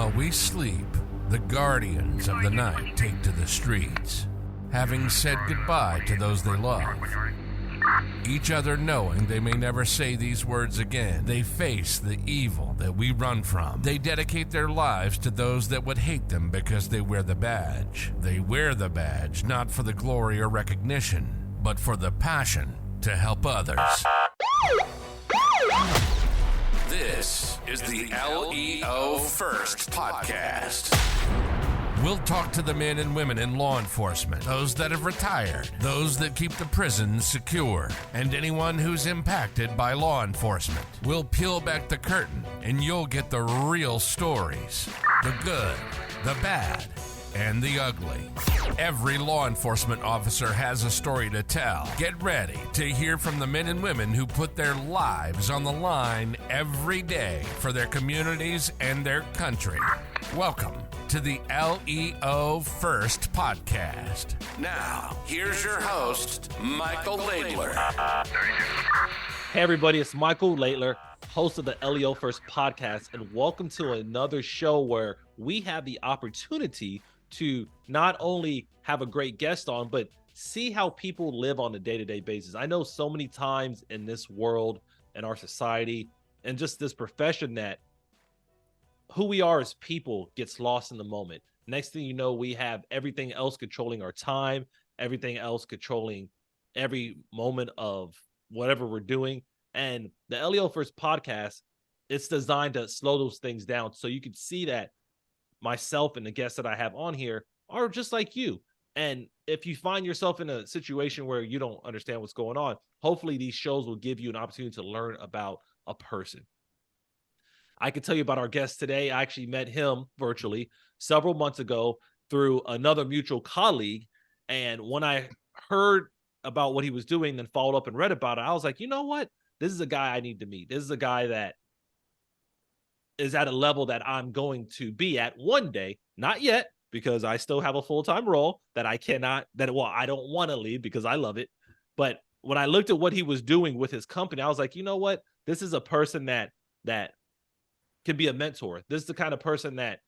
While we sleep, the guardians of the night take to the streets, having said goodbye to those they love. Each other knowing they may never say these words again, they face the evil that we run from. They dedicate their lives to those that would hate them because they wear the badge. They wear the badge not for the glory or recognition, but for the passion to help others. This is the LEO First Podcast. We'll talk to the men and women in law enforcement, those that have retired, those that keep the prisons secure, and anyone who's impacted by law enforcement. We'll peel back the curtain, and you'll get the real stories, the good, the bad, and the ugly. Every law enforcement officer has a story to tell. Get ready to hear from the men and women who put their lives on the line every day for their communities and their country. Welcome to the LEO First Podcast. Now, here's your host, Michael Laidler. Hey everybody, it's Michael Laidler, host of the LEO First Podcast, and welcome to another show where we have the opportunity to not only have a great guest on, but see how people live on a day-to-day basis. I know so many times in this world, in our society, and just this profession that who we are as people gets lost in the moment. Next thing you know, we have everything else controlling our time, everything else controlling every moment of whatever we're doing. And the LEO First Podcast, it's designed to slow those things down so you can see that myself and the guests that I have on here are just like you. And if you find yourself in a situation where you don't understand what's going on, hopefully these shows will give you an opportunity to learn about a person. I can tell you about our guest today. I actually met him virtually several months ago through another mutual colleague. And when I heard about what he was doing, then followed up and read about it, I was like, you know what? This is a guy I need to meet. This is a guy that is at a level that I'm going to be at one day. Not yet, because I still have a full-time role that I don't want to leave because I love it. But when I looked at what he was doing with his company, I was like, you know what? This is a person that can be a mentor. This is the kind of person that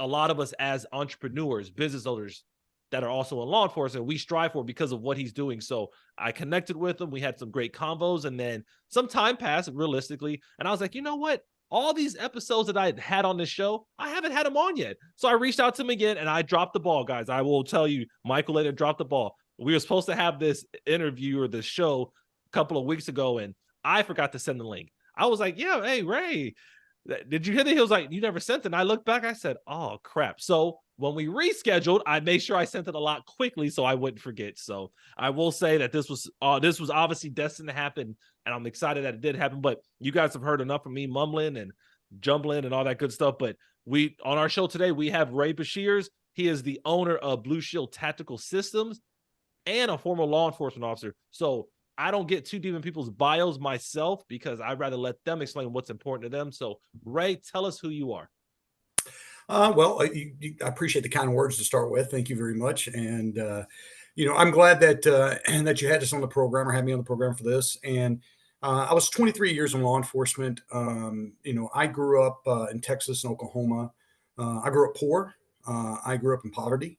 a lot of us as entrepreneurs, business owners that are also in law enforcement, we strive for because of what he's doing. So I connected with him. We had some great convos, and then some time passed realistically. And I was like, you know what? All these episodes that I had on this show, I haven't had him on yet. So I reached out to him again, and I dropped the ball, guys. I will tell you, Michael later dropped the ball. We were supposed to have this interview or this show a couple of weeks ago, and I forgot to send the link. I was like, yeah, hey, Ray, did you hear that? He was like, you never sent it. And I looked back, I said, oh, crap. So when we rescheduled, I made sure I sent it a lot quickly so I wouldn't forget. So I will say that this was obviously destined to happen, and I'm excited that it did happen. But you guys have heard enough of me mumbling and jumbling and all that good stuff. But on our show today, we have Ray Beshirs. He is the owner of Blue Shield Tactical Systems and a former law enforcement officer. So I don't get too deep in people's bios myself because I'd rather let them explain what's important to them. So, Ray, tell us who you are. I appreciate the kind words to start with. Thank you very much. And, I'm glad that that you had us on the program or had me on the program for this. And I was 23 years in law enforcement. I grew up in Texas and Oklahoma. I grew up poor. I grew up in poverty.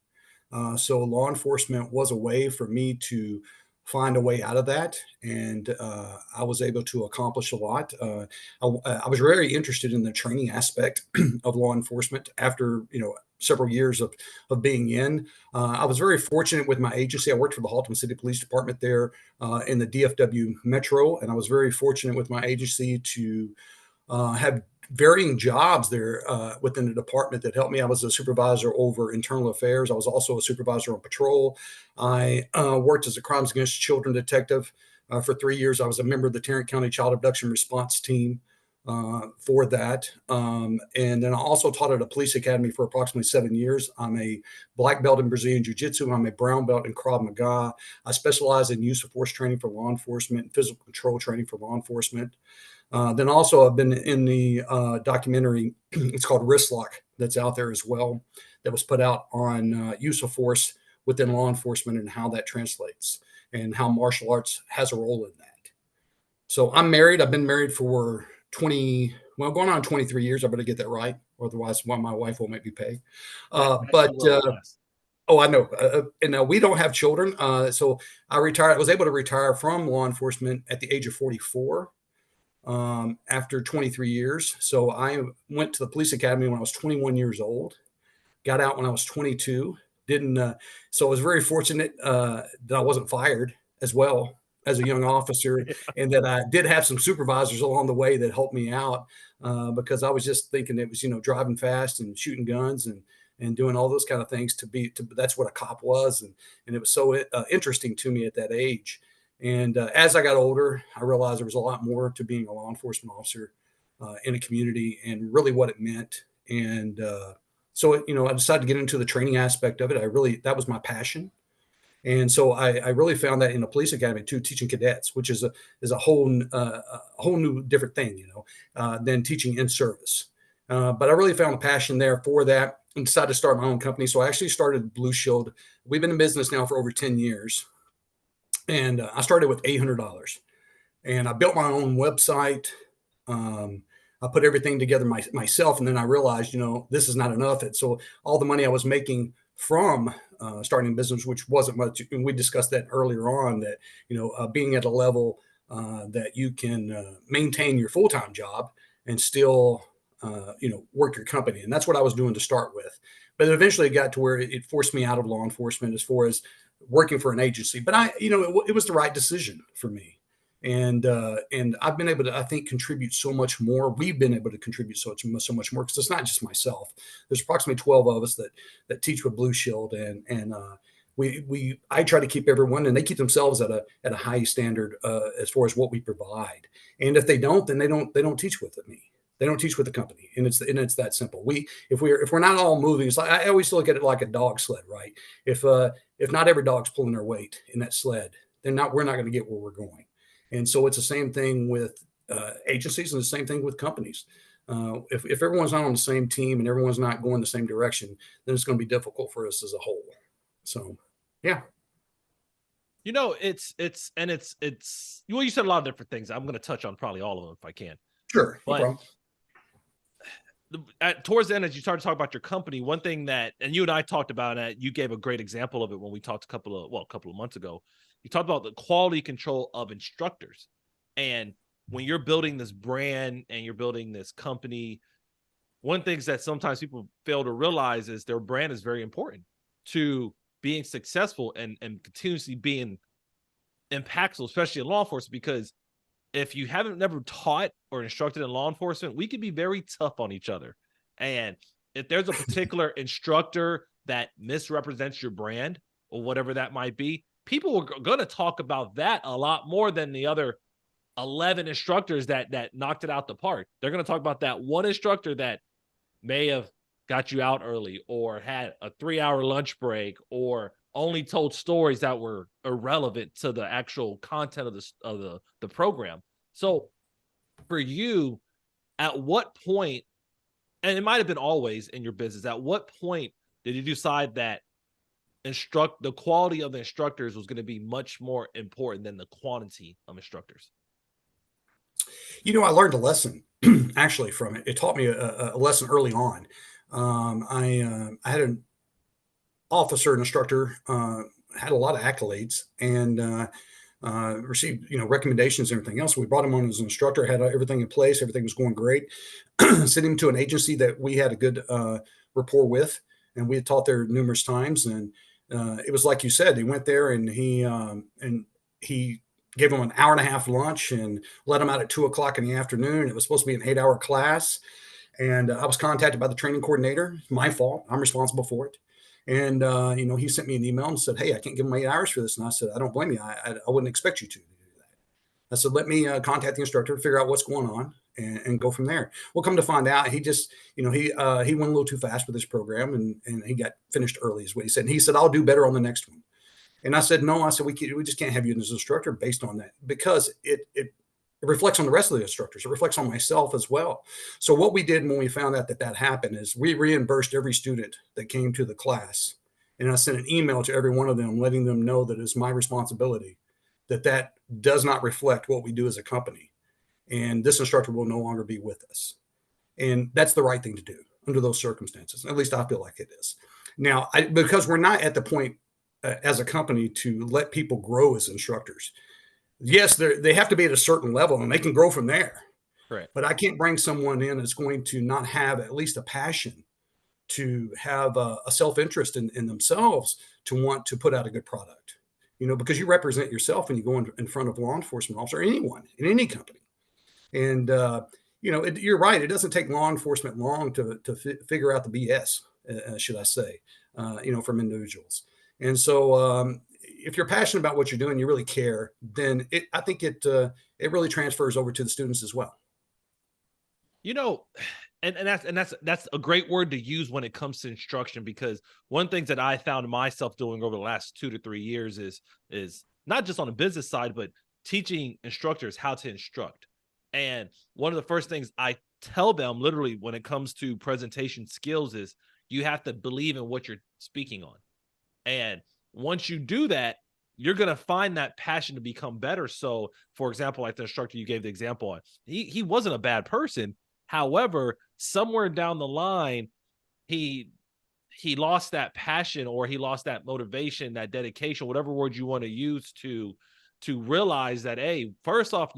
So law enforcement was a way for me to find a way out of that. And I was able to accomplish a lot. I was very interested in the training aspect of law enforcement after, several years of being in. I was very fortunate with my agency. I worked for the Haltom City Police Department there in the DFW Metro. And I was very fortunate with my agency to have varying jobs there within the department that helped me. I was a supervisor over internal affairs. I was also a supervisor on patrol. I worked as a crimes against children detective for 3 years. I was a member of the Tarrant County Child Abduction Response Team for that. And then I also taught at a police academy for approximately 7 years. I'm a black belt in Brazilian Jiu-Jitsu. I'm a brown belt in Krav Maga. I specialize in use of force training for law enforcement and physical control training for law enforcement. Then also I've been in the documentary, it's called Wrist Lock, that's out there as well, that was put out on use of force within law enforcement and how that translates and how martial arts has a role in that. So I'm married. I've been married for going on 23 years. I better get that right. Otherwise, my wife will make me pay. Actually, a little less. Oh, I know. And we don't have children. So I retired. I was able to retire from law enforcement at the age of 44 after 23 years. So I went to the police academy when I was 21 years old, got out when I was 22. So I was very fortunate that I wasn't fired as well as a young officer, and that I did have some supervisors along the way that helped me out because I was just thinking it was, driving fast and shooting guns and doing all those kind of things that's what a cop was. And it was so interesting to me at that age. And as I got older, I realized there was a lot more to being a law enforcement officer in a community and really what it meant. And so, I decided to get into the training aspect of it. That was my passion. And so I really found that in the police academy too, teaching cadets, which is a whole new different thing, than teaching in service. But I really found a passion there for that and decided to start my own company. So I actually started Blue Shield. We've been in business now for over 10 years. And I started with $800 and I built my own website. I put everything together myself. And then I realized, this is not enough. And so all the money I was making from starting a business, which wasn't much, and we discussed that earlier on, that, being at a level that you can maintain your full-time job and still, work your company. And that's what I was doing to start with. But eventually it got to where it forced me out of law enforcement as far as working for an agency. But it was the right decision for me. And I've been able to, I think, contribute so much more. We've been able to contribute so much more because it's not just myself. There's approximately 12 of us that teach with Blue Shield, and I try to keep everyone, and they keep themselves at a high standard as far as what we provide. And if they don't, then they don't teach with me. They don't teach with the company, and it's that simple. If we're not all moving, it's like, I always look at it like a dog sled, right? If not every dog's pulling their weight in that sled, then we're not going to get where we're going. And so it's the same thing with agencies and the same thing with companies. If everyone's not on the same team and everyone's not going the same direction, then it's going to be difficult for us as a whole. So, yeah. It's well, you said a lot of different things. I'm going to touch on probably all of them if I can. Sure. No problem. Towards the end, as you started to talk about your company, one thing that, and you and I talked about it, you gave a great example of it when we talked a couple of months ago. You talked about the quality control of instructors. And when you're building this brand and you're building this company, one of the things that sometimes people fail to realize is their brand is very important to being successful and continuously being impactful, especially in law enforcement, because if you haven't never taught or instructed in law enforcement, we can be very tough on each other. And if there's a particular instructor that misrepresents your brand or whatever that might be, people are going to talk about that a lot more than the other 11 instructors that knocked it out the park. They're going to talk about that one instructor that may have got you out early or had a 3-hour lunch break or only told stories that were irrelevant to the actual content of the program. So for you, at what point, and it might have been always in your business, at what point did you decide that the quality of the instructors was going to be much more important than the quantity of instructors? I learned a lesson actually from it. It taught me a lesson early on. I had an officer, an instructor, had a lot of accolades and received, recommendations and everything else. We brought him on as an instructor, had everything in place. Everything was going great. Sent him to an agency that we had a good rapport with, and we had taught there numerous times. And it was like you said, he went there and he gave him an hour and a half lunch and let him out at 2:00 in the afternoon. It was supposed to be an 8-hour class. And I was contacted by the training coordinator. My fault. I'm responsible for it. And, he sent me an email and said, "Hey, I can't give him 8 hours for this." And I said, "I don't blame you. I wouldn't expect you to do that." I said, "Let me contact the instructor, figure out what's going on and go from there." Well, come to find out, he just, he went a little too fast with his program and he got finished early is what he said. And he said, "I'll do better on the next one." And I said, "No," I said, we just can't have you as an instructor based on that, because it reflects on the rest of the instructors. It reflects on myself as well. So what we did when we found out that happened is we reimbursed every student that came to the class. And I sent an email to every one of them, letting them know that it's my responsibility, that does not reflect what we do as a company. and this instructor will no longer be with us. And that's the right thing to do under those circumstances. At least I feel like it is. Now, because we're not at the point as a company to let people grow as instructors. Yes, they have to be at a certain level and they can grow from there. Correct. But I can't bring someone in that's going to not have at least a passion, to have a self-interest in themselves, to want to put out a good product, because you represent yourself when you go in front of law enforcement officer, or anyone in any company. And, you're right. It doesn't take law enforcement long to figure out the BS, should I say, from individuals. And so if you're passionate about what you're doing, you really care, then I think it really transfers over to the students as well. And that's a great word to use when it comes to instruction, because one thing that I found myself doing over the last 2 to 3 years is not just on the business side, but teaching instructors how to instruct. And one of the first things I tell them literally when it comes to presentation skills is you have to believe in what you're speaking on. And once you do that, you're going to find that passion to become better. So, for example, like the instructor you gave the example on, he wasn't a bad person. However, somewhere down the line, he lost that passion, or he lost that motivation, that dedication, whatever word you want to use, to realize that, hey, first off,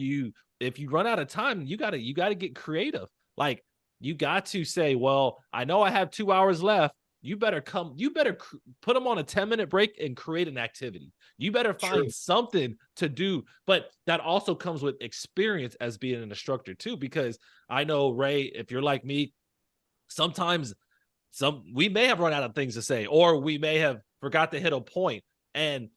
if you run out of time, you got to get creative. Like, you got to say, well, I know I have 2 hours left. You better put them on a 10-minute break and create an activity. You better find something to do. But that also comes with experience as being an instructor too, because I know, Ray, if you're like me, sometimes we may have run out of things to say, or we may have forgot to hit a point. And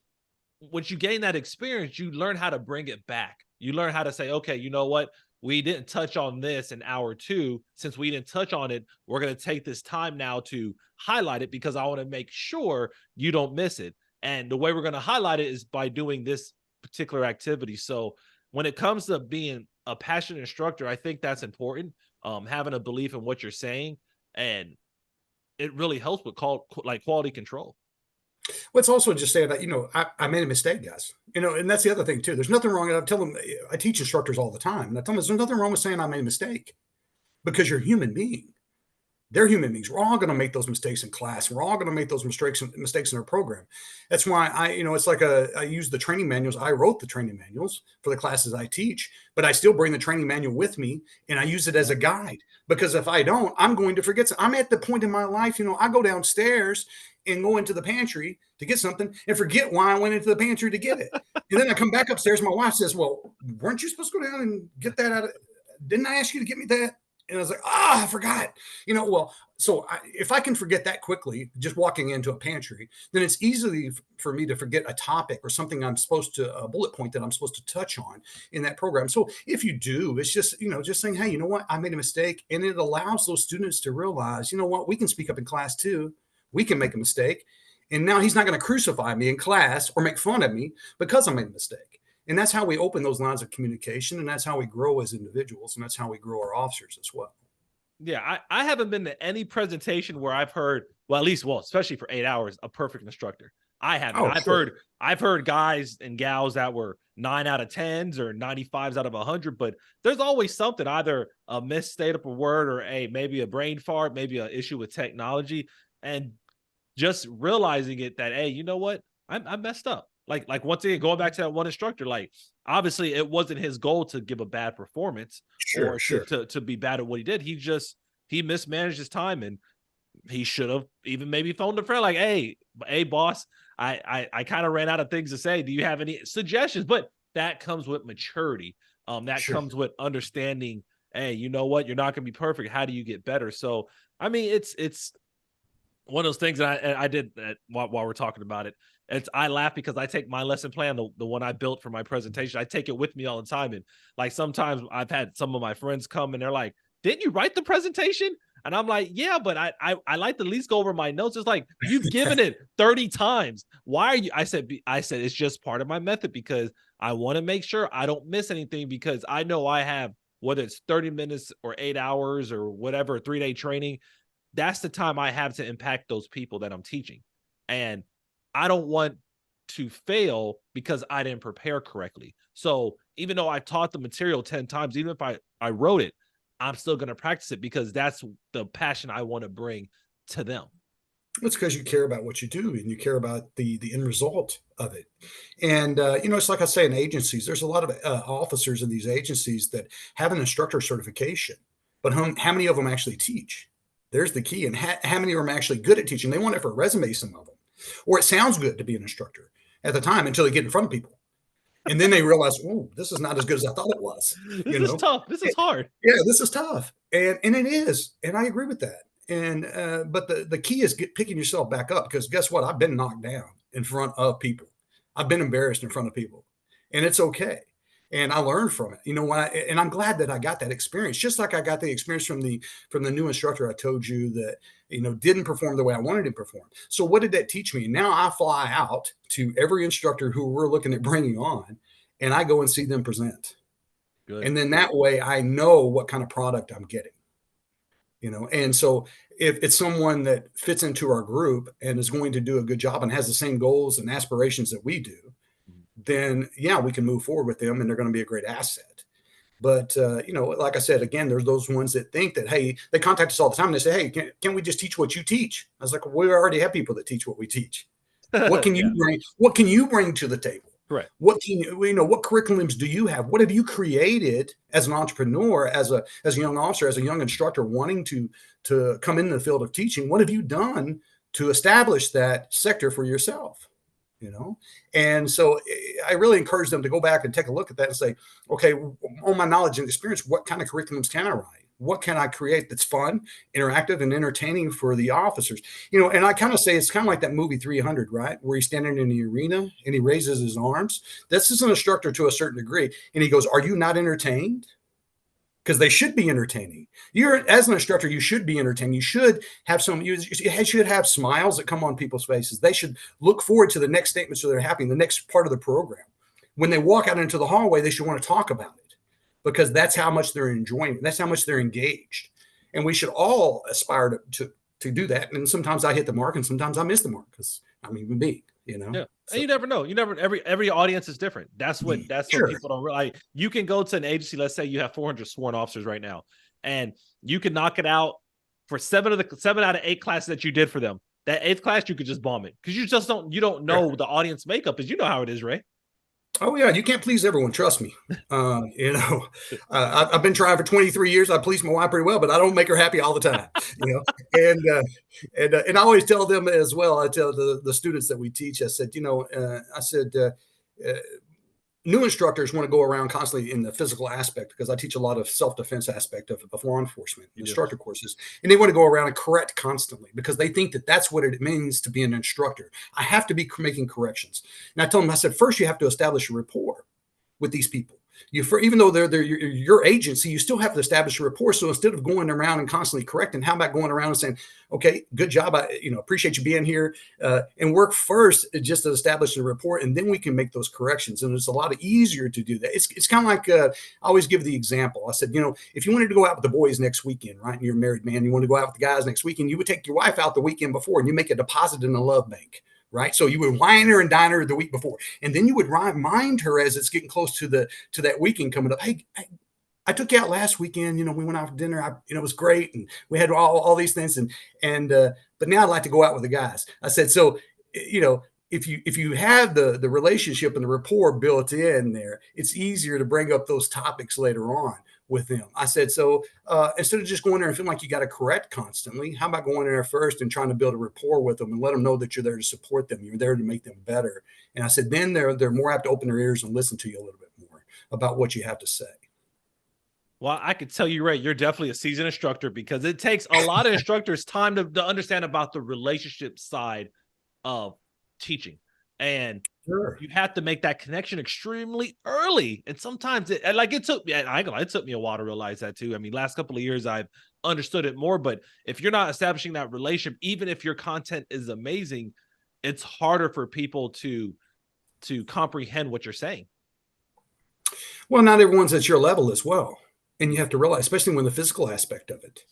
once you gain that experience, you learn how to bring it back. You learn how to say, okay, you know what? We didn't touch on this in hour 2. Since we didn't touch on it, we're going to take this time now to highlight it, because I want to make sure you don't miss it. And the way we're going to highlight it is by doing this particular activity. So when it comes to being a passionate instructor, I think that's important. Having a belief in what you're saying, and it really helps with quality control. Well, it's also just saying that, I made a mistake, guys, and that's the other thing too. There's nothing wrong. I tell them, I teach instructors all the time, and I tell them there's nothing wrong with saying I made a mistake, because you're a human being. They're human beings. We're all going to make those mistakes in class. We're all going to make those mistakes in our program. That's why it's like I use the training manuals. I wrote the training manuals for the classes I teach, but I still bring the training manual with me, and I use it as a guide, because if I don't, I'm going to forget. I'm at the point in my life, I go downstairs and go into the pantry to get something and forget why I went into the pantry to get it. And then I come back upstairs. My wife says, well, weren't you supposed to go down and get that out of, didn't I ask you to get me that? And I was like, I forgot, so if I can forget that quickly, just walking into a pantry, then it's easy for me to forget a topic or something I'm supposed to, a bullet point that I'm supposed to touch on in that program. So if you do, it's just, just saying, hey, you know what, I made a mistake. And it allows those students to realize, what, we can speak up in class too. We can make a mistake. And now he's not going to crucify me in class or make fun of me because I made a mistake. And that's how we open those lines of communication. And that's how we grow as individuals. And that's how we grow our officers as well. Yeah, I haven't been to any presentation where I've heard, especially for 8 hours, a perfect instructor. I haven't. I've heard guys and gals that were 9 out of 10s or 95s out of 100, but there's always something, either a misstated up a word, or maybe a brain fart, maybe an issue with technology, and just realizing it that, hey, you know what, I messed up. Like once again, going back to that one instructor, like, obviously it wasn't his goal to give a bad performance to be bad at what he did. He mismanaged his time, and he should have even maybe phoned a friend like, hey boss, I kind of ran out of things to say. Do you have any suggestions? But that comes with maturity. That comes with understanding, hey, you know what, you're not going to be perfect. How do you get better? So, I mean, it's one of those things that I did while we're talking about it. I laugh because I take my lesson plan, the one I built for my presentation, I take it with me all the time. And like, sometimes I've had some of my friends come and they're like, didn't you write the presentation? And I'm like, yeah, but I like to at least go over my notes. It's like, you've given it 30 times. Why are you? I said, it's just part of my method, because I want to make sure I don't miss anything, because I know I have, whether it's 30 minutes or 8 hours or whatever, 3-day training, that's the time I have to impact those people that I'm teaching. And I don't want to fail because I didn't prepare correctly. So even though I taught the material 10 times, even if I wrote it, I'm still going to practice it because that's the passion I want to bring to them. It's because you care about what you do and you care about the end result of it. And, it's like I say in agencies, there's a lot of officers in these agencies that have an instructor certification, but how many of them actually teach? There's the key. And how many of them are actually good at teaching? They want it for a resume, some of them, or it sounds good to be an instructor at the time until they get in front of people. And then they realize, oh, this is not as good as I thought it was. This is tough. This is hard. Yeah, this is tough. And it is. And I agree with that. And but the key is picking yourself back up, because guess what? I've been knocked down in front of people. I've been embarrassed in front of people, and it's okay. And I learned from it. And I'm glad that I got that experience, just like I got the experience from the new instructor I told you that didn't perform the way I wanted him to perform. So what did that teach me? Now I fly out to every instructor who we're looking at bringing on, and I go and see them present. Good. And then that way I know what kind of product I'm getting. And so if it's someone that fits into our group and is going to do a good job and has the same goals and aspirations that we do, then yeah, we can move forward with them and they're going to be a great asset. But, like I said, again, there's those ones that think that, hey, they contact us all the time and they say, hey, can't we just teach what you teach? I was like, well, we already have people that teach what we teach. What can you bring? What can you bring to the table? Correct. What can what curriculums do you have? What have you created as an entrepreneur, as a young officer, as a young instructor wanting to come into the field of teaching? What have you done to establish that sector for yourself? And so I really encourage them to go back and take a look at that and say, okay, on my knowledge and experience, what kind of curriculums can I write? What can I create that's fun, interactive, and entertaining for the officers? And I kind of say it's kind of like that movie 300, right? Where he's standing in the arena and he raises his arms. This is an instructor to a certain degree. And he goes, are you not entertained? Because they should be entertaining. As an instructor, you should be entertained. You should have you should have smiles that come on people's faces. They should look forward to the next statement so they're happy, the next part of the program. When they walk out into the hallway, they should want to talk about it, because that's how much they're enjoying it. That's how much they're engaged. And we should all aspire to do that. And sometimes I hit the mark and sometimes I miss the mark because I'm human being, Yeah. So. And you never know. Every audience is different. That's what Sure. People don't realize. You can go to an agency, let's say you have 400 sworn officers right now, and you can knock it out for 7 out of 8 classes that you did for them. That 8th class, you could just bomb it because you don't know the audience makeup, as you know how it is, Ray. Oh yeah, you can't please everyone. Trust me. I've been trying for 23 years. I please my wife pretty well, but I don't make her happy all the time. And I always tell them as well. I tell the students that we teach. I said, new instructors want to go around constantly in the physical aspect, because I teach a lot of self-defense aspect of law enforcement instructor courses, and they want to go around and correct constantly because they think that that's what it means to be an instructor. I have to be making corrections. And I tell them, I said, first you have to establish a rapport with these people. Even though they're your agency, you still have to establish a rapport. So instead of going around and constantly correcting, how about going around and saying, okay, good job. I appreciate you being here, and work first just to establish a rapport. And then we can make those corrections. And it's a lot easier to do that. It's kind of like, I always give the example. I said, if you wanted to go out with the boys next weekend, right? And you're a married man, you want to go out with the guys next weekend, you would take your wife out the weekend before and you make a deposit in a love bank. Right. So you would wine her and dine her the week before. And then you would remind her as it's getting close to that weekend coming up. Hey, I took you out last weekend. We went out for dinner. It was great. And we had all these things. But now I'd like to go out with the guys. I said, so, if you have the relationship and the rapport built in there, it's easier to bring up those topics later on with them. I said, so instead of just going there and feeling like you got to correct constantly, how about going in there first and trying to build a rapport with them and let them know that you're there to support them. You're there to make them better. And I said, then they're more apt to open their ears and listen to you a little bit more about what you have to say. Well, I could tell you, Ray, you're definitely a seasoned instructor, because it takes a lot of instructors time to understand about the relationship side of teaching. And sure, you have to make that connection extremely early. And sometimes it took me, it took me a while to realize that too. I mean, last couple of years I've understood it more, but if you're not establishing that relationship, even if your content is amazing, it's harder for people to comprehend what you're saying. Well, not everyone's at your level as well. And you have to realize, especially when the physical aspect of it,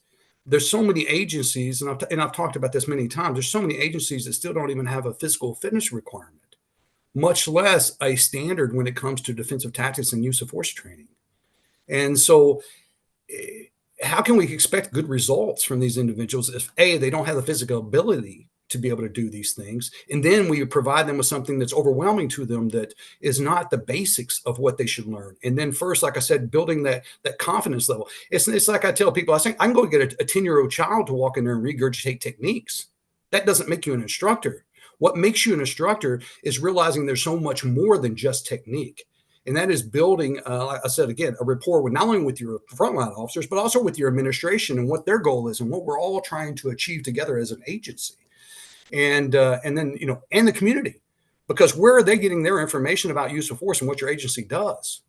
there's so many agencies, and I've talked about this many times. There's so many agencies that still don't even have a physical fitness requirement. much less a standard when it comes to defensive tactics and use of force training. And so, how can we expect good results from these individuals if A, they don't have the physical ability to be able to do these things, and then we provide them with something that's overwhelming to them that is not the basics of what they should learn. And then first, like I said, building that confidence level. It's like I tell people, I say I can go get a 10-year-old child to walk in there and regurgitate techniques. That doesn't make you an instructor. What makes you an instructor is realizing there's so much more than just technique. And that is building, like I said, again, a rapport with not only with your frontline officers, but also with your administration and what their goal is and what we're all trying to achieve together as an agency. And then, and the community, because where are they getting their information about use of force and what your agency does?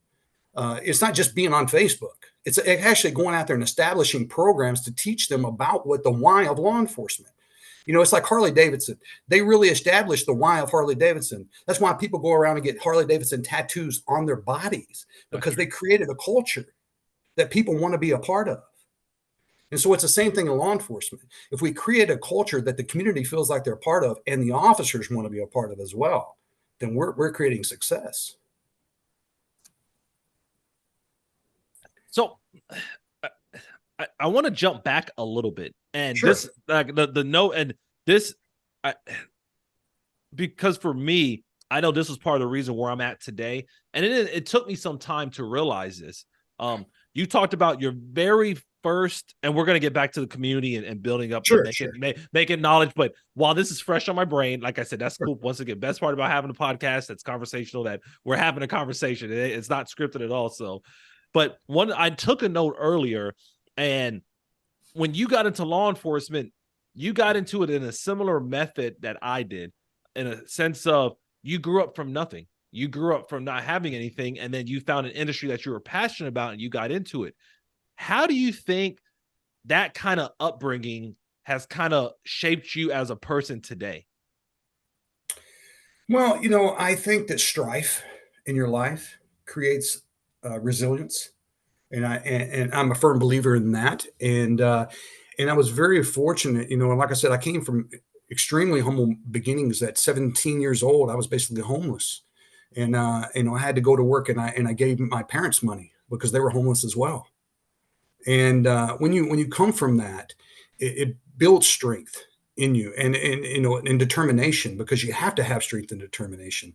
It's not just being on Facebook. It's actually going out there and establishing programs to teach them about what the why of law enforcement. It's like Harley Davidson. They really established the why of Harley Davidson. That's why people go around and get Harley Davidson tattoos on their bodies, because they created a culture that people want to be a part of. And so it's the same thing in law enforcement. If we create a culture that the community feels like they're part of and the officers want to be a part of as well, then we're creating success. So I want to jump back a little bit, and Sure. this, like the note, and this, because for me, I know this was part of the reason where I'm at today, and it took me some time to realize this. You talked about your very first, and we're going to get back to the community and building up, Sure, making knowledge. But while this is fresh on my brain, like I said, that's cool. Once again, best part about having a podcast that's conversational, that we're having a conversation. It's not scripted at all. So, but I took a note earlier, and when you got into law enforcement, you got into it in a similar method that I did, in a sense of you grew up from nothing. You grew up from not having anything, and then you found an industry that you were passionate about, and you got into it. How do you think that kind of upbringing has kind of shaped you as a person today? Well, I think that strife in your life creates resilience, and I'm a firm believer in that. And I was very fortunate, and like I said, I came from extremely humble beginnings. At 17 years old, I was basically homeless, and I had to go to work, and I gave my parents money because they were homeless as well. And when you come from that, it builds strength in you, and determination, because you have to have strength and determination.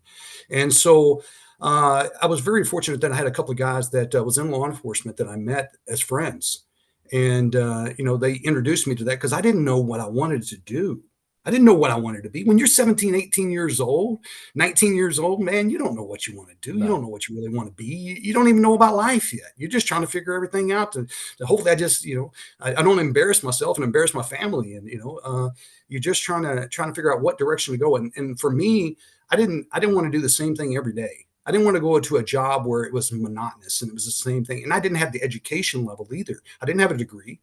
And so I was very fortunate that I had a couple of guys that was in law enforcement that I met as friends, and they introduced me to that because I didn't know what I wanted to do. I didn't know what I wanted to be. When you're 17, 18 years old, 19 years old, man, you don't know what you want to do. No. You don't know what you really want to be. You don't even know about life yet. You're just trying to figure everything out to hopefully I just, I don't embarrass myself and embarrass my family. And, you're just trying to figure out what direction to go. And for me, I didn't want to do the same thing every day. I didn't want to go to a job where it was monotonous and it was the same thing. And I didn't have the education level either. I didn't have a degree,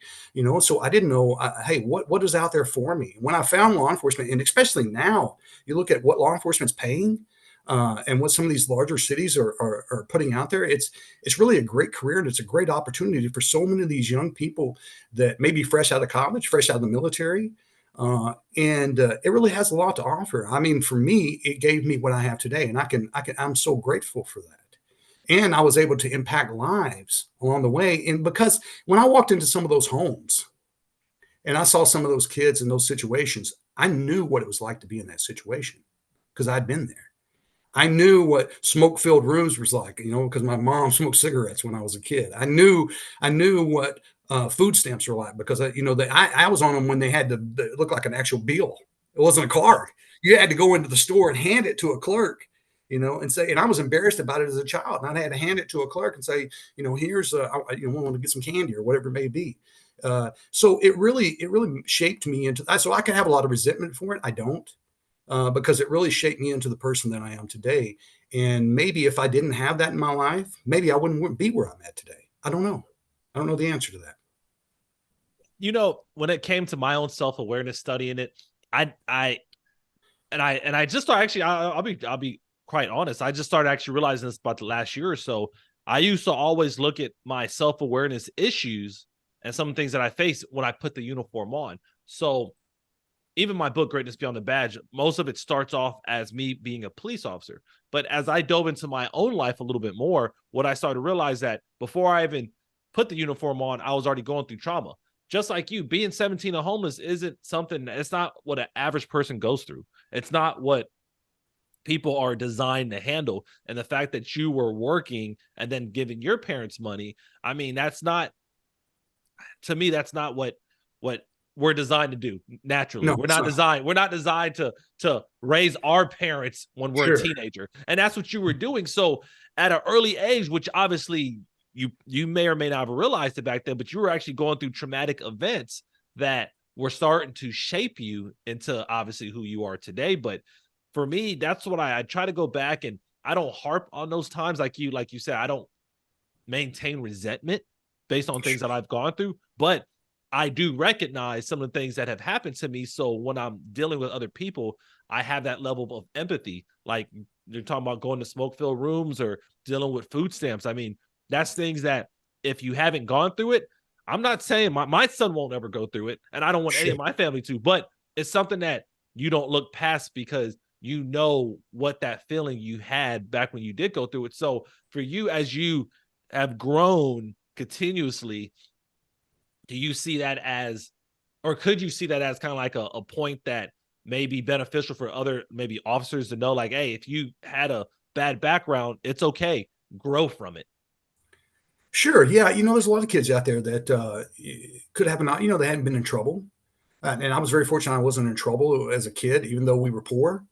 so I didn't know, hey, what is out there for me? When I found law enforcement, and especially now, you look at what law enforcement's paying and what some of these larger cities are putting out there. It's really a great career, and it's a great opportunity for so many of these young people that may be fresh out of college, fresh out of the military. And it really has a lot to offer. I mean, for me, it gave me what I have today, and I'm so grateful for that. And I was able to impact lives along the way. And because when I walked into some of those homes and I saw some of those kids in those situations, I knew what it was like to be in that situation because I'd been there. I knew what smoke-filled rooms was like, because my mom smoked cigarettes when I was a kid. I knew what food stamps were like, because I was on them when they had to look like an actual bill. It wasn't a card. You had to go into the store and hand it to a clerk, and say. And I was embarrassed about it as a child, and I had to hand it to a clerk and say, here's I want to get some candy or whatever it may be. So it really shaped me into that. So I can have a lot of resentment for it. I don't. Because it really shaped me into the person that I am today. And maybe if I didn't have that in my life, maybe I wouldn't be where I'm at today. I don't know. I don't know the answer to that. When it came to my own self-awareness studying it, I just started actually, I'll be quite honest. I just started actually realizing this about the last year or so. I used to always look at my self-awareness issues and some things that I face when I put the uniform on. So, even my book, Greatness Beyond the Badge, most of it starts off as me being a police officer. But as I dove into my own life a little bit more, what I started to realize that before I even put the uniform on, I was already going through trauma. Just like you, being 17 and homeless isn't something, it's not what an average person goes through. It's not what people are designed to handle. And the fact that you were working and then giving your parents money, I mean, that's not, to me, that's not what we're designed to do naturally. No, we're not designed to raise our parents when we're Sure. a teenager. And that's what you were doing. So at an early age, which obviously you may or may not have realized it back then, but you were actually going through traumatic events that were starting to shape you into obviously who you are today. But for me, that's what I try to go back, and I don't harp on those times like you said. I don't maintain resentment based on things that I've gone through, but I do recognize some of the things that have happened to me. So when I'm dealing with other people, I have that level of empathy. Like you're talking about going to smoke-filled rooms or dealing with food stamps. I mean, that's things that if you haven't gone through it, I'm not saying my son won't ever go through it, and I don't want any of my family to, but it's something that you don't look past because you know what that feeling you had back when you did go through it. So for you, as you have grown continuously, do you see that as, or could you see that as kind of like a point that may be beneficial for other maybe officers to know, like, hey, if you had a bad background, it's okay, grow from it? Sure. Yeah. There's a lot of kids out there that could have they hadn't been in trouble. And I was very fortunate I wasn't in trouble as a kid, even though we were poor.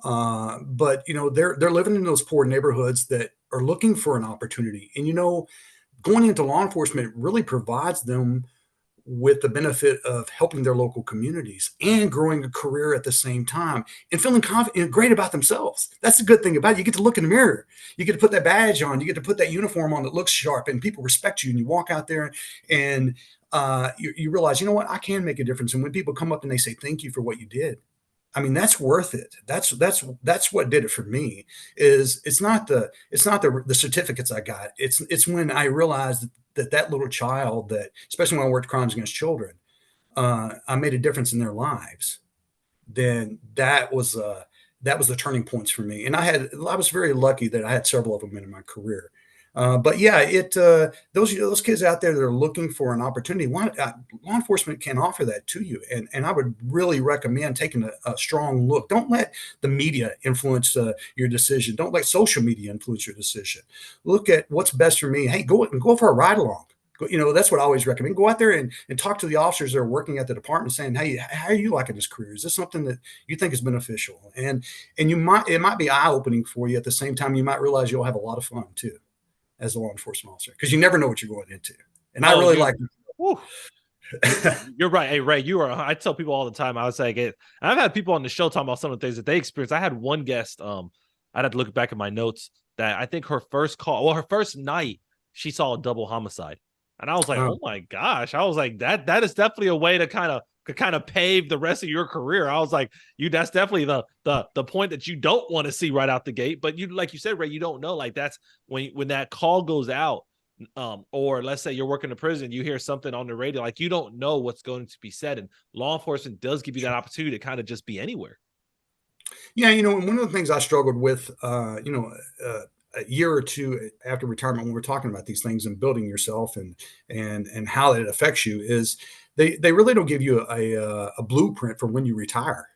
But they're living in those poor neighborhoods that are looking for an opportunity. And going into law enforcement really provides them with the benefit of helping their local communities and growing a career at the same time and feeling confident and great about themselves. That's the good thing about it. You get to look in the mirror. You get to put that badge on. You get to put that uniform on that looks sharp, and people respect you. And you walk out there and you realize, you know what, I can make a difference. And when people come up and they say, thank you for what you did, I mean, that's worth it. That's what did it for me. It's not the certificates I got. It's when I realized that little child, that especially when I worked crimes against children, I made a difference in their lives. Then that was the turning points for me. And I was very lucky that I had several of them in my career. But yeah, those kids out there that are looking for an opportunity, law enforcement can offer that to you, and I would really recommend taking a strong look. Don't let the media influence your decision. Don't let social media influence your decision. Look at what's best for me. Hey, go for a ride along. That's what I always recommend. Go out there and talk to the officers that are working at the department, saying, "Hey, how are you liking this career? Is this something that you think is beneficial?" And it might be eye opening for you. At the same time, you might realize you'll have a lot of fun too as a law enforcement officer, because you never know what you're going into. And I really like You're right. Hey, Ray, I tell people all the time, I was like, I've had people on the show talking about some of the things that they experienced. I had one guest, I'd have to look back at my notes, that I think her first night, she saw a double homicide. And I was like, oh my gosh. I was like, that is definitely a way to kind of pave the rest of your career. I was like, that's definitely the point that you don't want to see right out the gate. But like you said, Ray, you don't know. Like, that's when that call goes out, or let's say you're working in prison, you hear something on the radio, like, you don't know what's going to be said. And law enforcement does give you that opportunity to kind of just be anywhere. Yeah. And one of the things I struggled with, a year or two after retirement, when we're talking about these things and building yourself and how it affects you, is they really don't give you a blueprint for when you retire.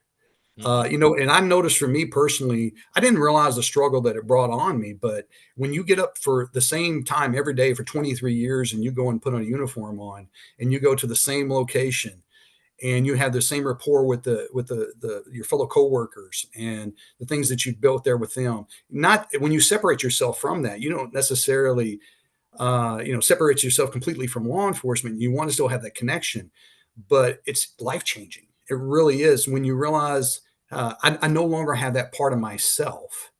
And I noticed, for me personally, I didn't realize the struggle that it brought on me. But when you get up for the same time every day for 23 years, and you go and put a uniform on, and you go to the same location, and you have the same rapport with your fellow coworkers and the things that you built there with them. Not when you separate yourself from that, you don't necessarily, separate yourself completely from law enforcement. You want to still have that connection, but it's life changing. It really is. When you realize I no longer have that part of myself.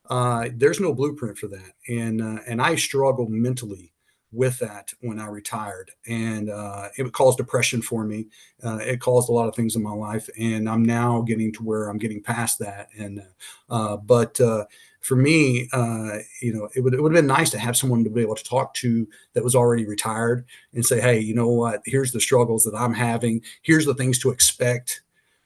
There's no blueprint for that, and I struggled mentally with that when I retired, and it caused depression for me. It caused a lot of things in my life, and I'm now getting to where I'm getting past that. And but for me, it would have been nice to have someone to be able to talk to that was already retired and say, hey, you know what? Here's the struggles that I'm having. Here's the things to expect.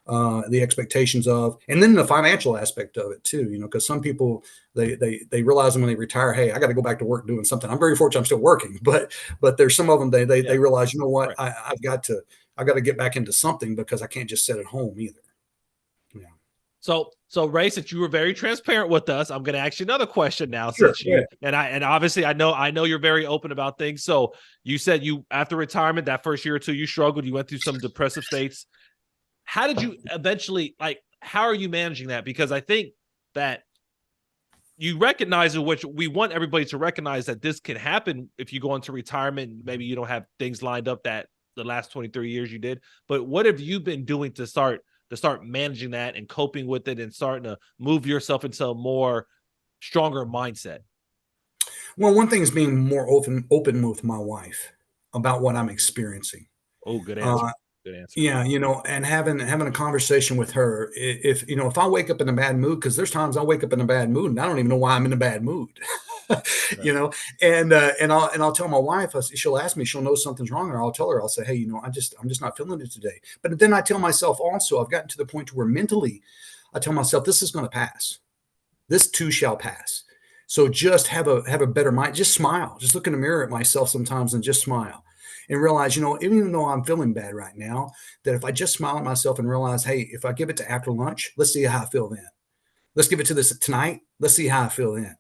the expectations of, and then the financial aspect of it too, because some people, they realize when they retire, hey, I got to go back to work doing something. I'm very fortunate I'm still working, but there's some of them, they realize, you know what, Right. I got to get back into something because I can't just sit at home either. Yeah. So Ray, since you were very transparent with us, I'm going to ask you another question now. Sure. Since you and obviously I know you're very open about things. So you said you, after retirement, that first year or two, you struggled. You went through some depressive states. How did you eventually, how are you managing that? Because I think that you recognize it, which we want everybody to recognize, that this can happen if you go into retirement. Maybe you don't have things lined up that the last 23 years you did. But what have you been doing to start managing that and coping with it and starting to move yourself into a more stronger mindset? Well, one thing is being more open with my wife about what I'm experiencing. Oh, good answer. Good answer. Yeah, and having a conversation with her. If I wake up in a bad mood, because there's times I wake up in a bad mood and I don't even know why I'm in a bad mood, you know, and I'll tell my wife. She'll ask me, she'll know something's wrong, or I'll tell her. I'll say, hey, I'm just not feeling it today. But then I tell myself also, I've gotten to the point to where mentally, I tell myself, this is going to pass. This too shall pass. So just have a better mind. Just smile. Just look in the mirror at myself sometimes and just smile. And realize, even though I'm feeling bad right now, that if I just smile at myself and realize, hey, if I give it to after lunch, let's see how I feel then. Let's give it to this tonight. Let's see how I feel then.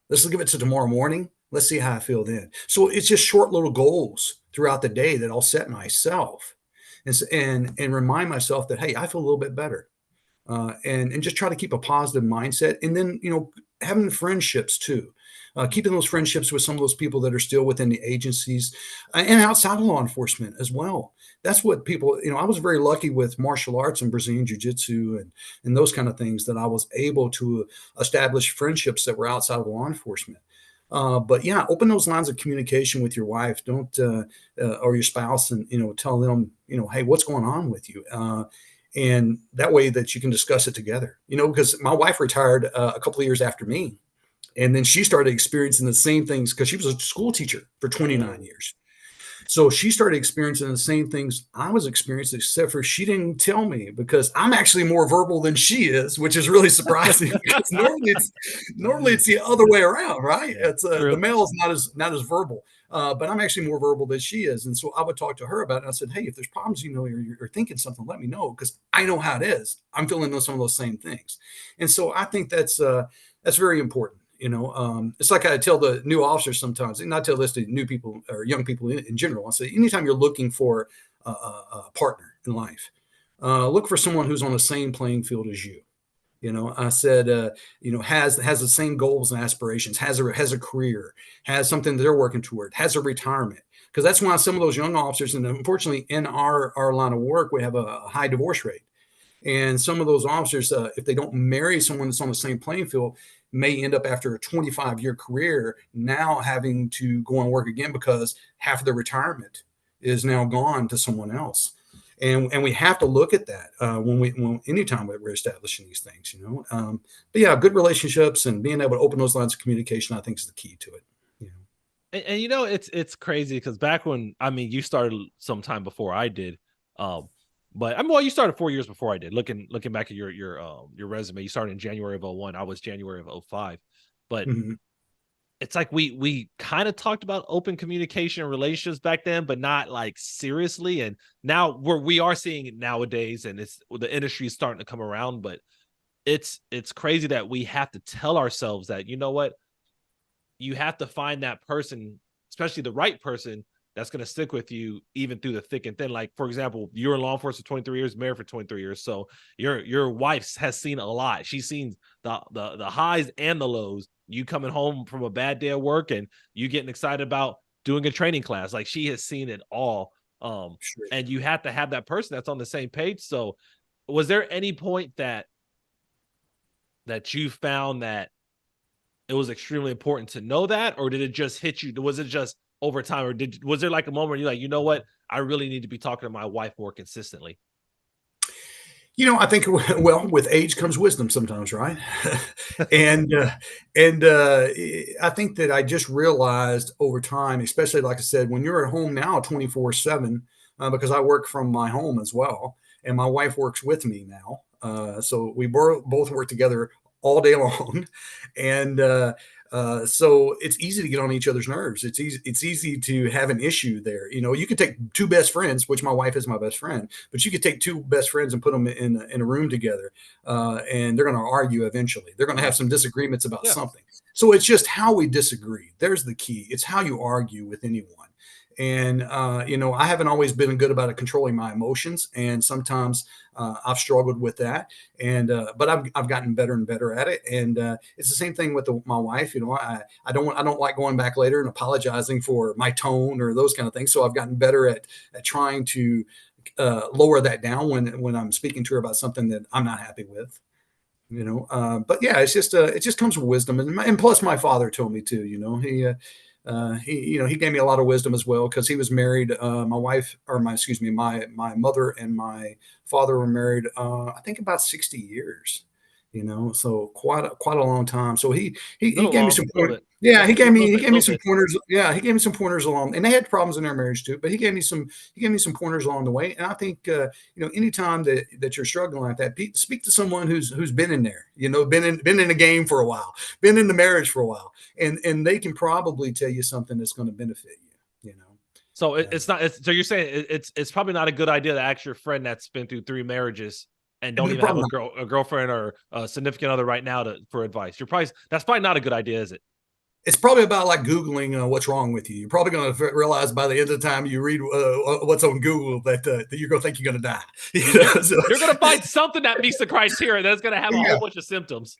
Let's give it to tomorrow morning. Let's see how I feel then. So it's just short little goals throughout the day that I'll set myself and remind myself that, hey, I feel a little bit better. And just try to keep a positive mindset. And then, having friendships too. Keeping those friendships with some of those people that are still within the agencies and outside of law enforcement as well. That's what people, I was very lucky with martial arts and Brazilian jiu-jitsu and those kind of things, that I was able to establish friendships that were outside of law enforcement. But yeah, open those lines of communication with your wife, don't or your spouse, and tell them, hey, what's going on with you, and that way that you can discuss it together. Because my wife retired a couple of years after me. And then she started experiencing the same things because she was a school teacher for 29 years. So she started experiencing the same things I was experiencing, except for she didn't tell me, because I'm actually more verbal than she is, which is really surprising because normally it's the other way around, right? It's the male is not as verbal, but I'm actually more verbal than she is. And so I would talk to her about it. And I said, hey, if there's problems, you're thinking something, let me know, because I know how it is. I'm feeling some of those same things. And so I think that's very important. It's like I tell the new officers sometimes, and I tell this to new people or young people in general. I say, anytime you're looking for a partner in life, look for someone who's on the same playing field as you. I said, has the same goals and aspirations, has a career, has something that they're working toward, has a retirement. Because that's why some of those young officers, and unfortunately in our line of work, we have a high divorce rate. And some of those officers, if they don't marry someone that's on the same playing field, may end up after a 25-year career now having to go and work again because half of their retirement is now gone to someone else. And we have to look at that anytime we're establishing these things, But yeah, good relationships and being able to open those lines of communication, I think, is the key to it. And it's crazy because back when, you started sometime before I did. But you started 4 years before I did. Looking back at your resume, you started in January of 2001. I was January of 2005. But it's like we kind of talked about open communication and relationships back then, but not like seriously. And now we are seeing it nowadays, and the industry is starting to come around. But it's crazy that we have to tell ourselves that, what, you have to find that person, especially the right person, that's going to stick with you even through the thick and thin. Like, for example, you're in law enforcement for 23 years, married for 23 years. So your wife has seen a lot. She's seen the highs and the lows. You coming home from a bad day of work and you getting excited about doing a training class. Like, she has seen it all. Sure. And you have to have that person that's on the same page. So was there any point that you found that it was extremely important to know that, or did it just hit you? Was it just over time, or was there like a moment where you're like, you know what, I really need to be talking to my wife more consistently? I think, well, with age comes wisdom sometimes, right? and I think that I just realized over time, especially like I said, when you're at home now 24/7, because I work from my home as well, and my wife works with me now. So we both work together all day long, and so it's easy to get on each other's nerves. It's easy to have an issue there. You could take two best friends, which my wife is my best friend, but you could take two best friends and put them in a room together, and they're going to argue eventually. They're going to have some disagreements about something. So it's just how we disagree. There's the key. It's how you argue with anyone. And, I haven't always been good about controlling my emotions. And sometimes I've struggled with that. And, but I've gotten better and better at it. And it's the same thing with my wife. I don't like going back later and apologizing for my tone or those kind of things. So I've gotten better at trying to lower that down when I'm speaking to her about something that I'm not happy with. But yeah, it just comes with wisdom. And plus my father told me too, he gave me a lot of wisdom as well, because he was married. My mother and my father were married, I think about 60 years, so quite a long time. So he gave me some pointers. Yeah, he gave me some pointers. Yeah, he gave me some pointers along, and they had problems in their marriage too, but he gave me some pointers along the way. And I think, anytime that you're struggling like that, speak to someone who's been in there, been in the game for a while, been in the marriage for a while, and they can probably tell you something that's going to benefit you. So it's not. So you're saying it's probably not a good idea to ask your friend that's been through 3 marriages and don't even have a girlfriend or a significant other right now for advice. That's probably not a good idea, is it? It's probably about like Googling what's wrong with you. You're probably going to realize by the end of the time you read what's on Google that you're going to think you're going to die. You're going to find something that meets the criteria that's going to have a whole bunch of symptoms.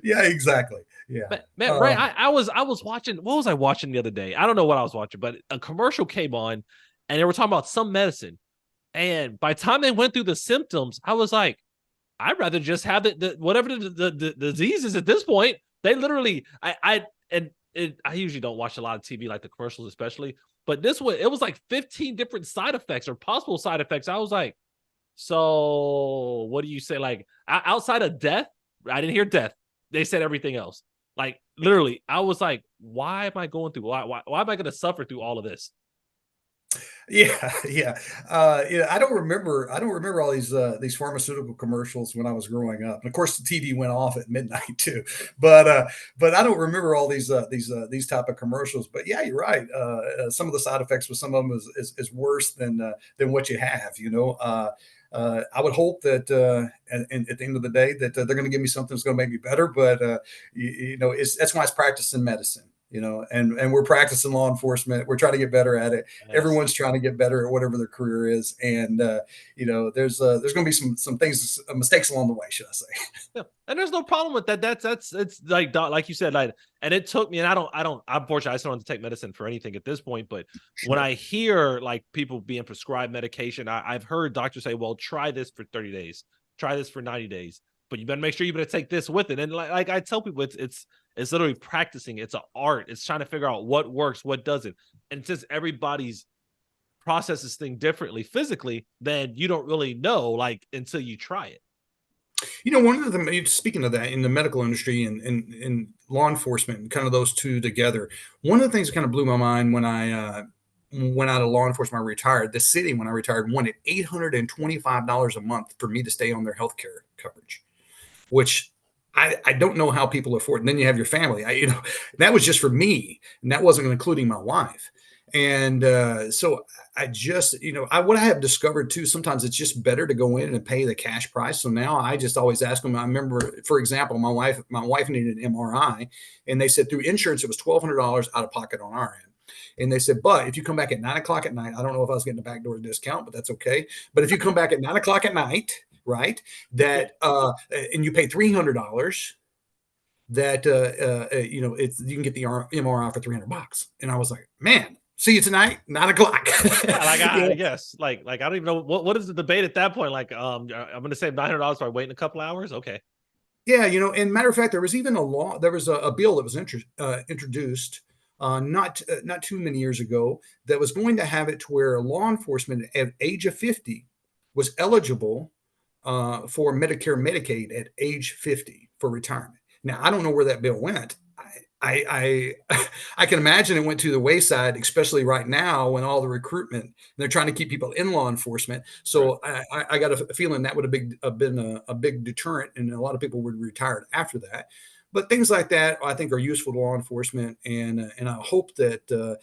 Yeah, exactly. Yeah, but, man, Ray, I was watching. What was I watching the other day? I don't know what I was watching, but a commercial came on, and they were talking about some medicine. And by the time they went through the symptoms, I was like, I'd rather just have whatever the disease is at this point. They literally, I usually don't watch a lot of TV, like the commercials especially, but this one, it was like 15 different side effects or possible side effects. I was like, so what do you say? Like outside of death, I didn't hear death. They said everything else. Like literally, I was like, why am I going through? Why am I going to suffer through all of this? Yeah. I don't remember all these pharmaceutical commercials when I was growing up. And of course, the TV went off at midnight too. But I don't remember all these type of commercials. But yeah, you're right. Some of the side effects with some of them is worse than what you have. I would hope that and at the end of the day that they're going to give me something that's going to make me better. But that's why it's practicing medicine. And we're practicing law enforcement. We're trying to get better at it. Yes. Everyone's trying to get better at whatever their career is. And, there's going to be some things, mistakes along the way, should I say. Yeah. And there's no problem with that. It's like you said, like, and it took me, and unfortunately, I still don't take medicine for anything at this point. But when I hear like people being prescribed medication, I've heard doctors say, well, try this for 30 days, try this for 90 days, but you better make sure you better take this with it. And like I tell people, it's literally practicing. It's an art. It's trying to figure out what works, what doesn't. And since everybody's processes things differently physically, then you don't really know until you try it. One of the, speaking of that, in the medical industry and law enforcement, kind of those two together, one of the things that kind of blew my mind when I went out of law enforcement, I retired. The city, when I retired, wanted $825 a month for me to stay on their health care coverage, which I don't know how people afford it. And then you have your family. That was just for me, and that wasn't including my wife. And so I just, what I have discovered too, sometimes it's just better to go in and pay the cash price. So now I just always ask them. I remember, for example, my wife needed an MRI, and they said through insurance, it was $1,200 out of pocket on our end. And they said, but if you come back at 9:00 at night, I don't know if I was getting a backdoor discount, but that's okay. But if you come back at 9:00 at night, right, that and you pay $300, that you can get the MRI for $300. And I was like, man, see you tonight, 9:00. Yeah, yes, like I don't even know what is the debate at that point. Like, I'm going to save $900 by waiting a couple hours. Okay. Yeah, and matter of fact, there was even a bill that was introduced not too many years ago that was going to have it to where law enforcement at age of 50 was eligible for Medicare, Medicaid at age 50 for retirement. Now, I don't know where that bill went. I can imagine it went to the wayside, especially right now when all the recruitment, they're trying to keep people in law enforcement. Right. So I got a feeling that would have been a big deterrent, and a lot of people would retire after that. But things like that, I think, are useful to law enforcement, and I hope that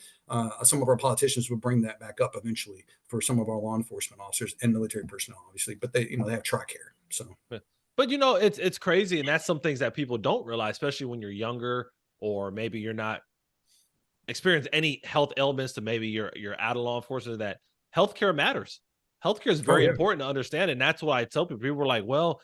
some of our politicians would bring that back up eventually for some of our law enforcement officers and military personnel, obviously. But they have TRICARE, so. But it's crazy, and that's some things that people don't realize, especially when you're younger, or maybe you're not experience any health ailments to maybe you're out of law enforcement, that healthcare matters. Healthcare is Oh very yeah, important to understand. And that's why I tell people. People were like, well,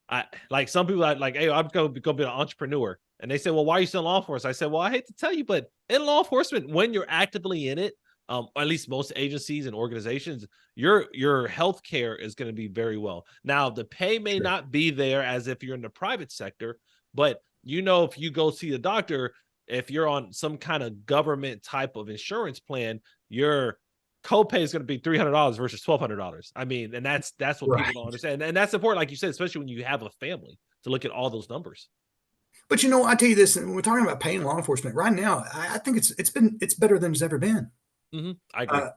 I like some people like, hey, I'm going to be an entrepreneur. And they say, well, why are you still in law enforcement? I said, well, I hate to tell you, but in law enforcement, when you're actively in it, at least most agencies and organizations, your health care is going to be very well. Now, the pay may sure. not be there as if you're in the private sector, but if you go see a doctor, if you're on some kind of government type of insurance plan, your copay is going to be $300 versus $1,200. I mean, and that's what Right. people don't understand, and that's important, like you said, especially when you have a family, to look at all those numbers. But I tell you this, and we're talking about paying law enforcement right now. I think it's better than it's ever been. I agree. Uh,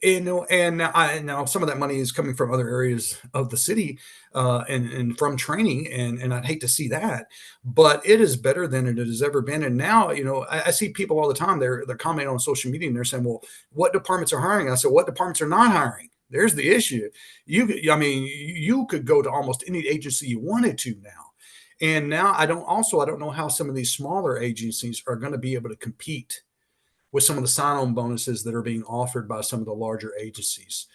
and now some of that money is coming from other areas of the city, and from training, and I'd hate to see that, but it is better than it has ever been. And now, I see people all the time. They're commenting on social media, and they're saying, "Well, what departments are hiring?" I said, "What departments are not hiring?" There's the issue. I mean, you could go to almost any agency you wanted to now. And now I don't know how some of these smaller agencies are going to be able to compete with some of the sign-on bonuses that are being offered by some of the larger agencies,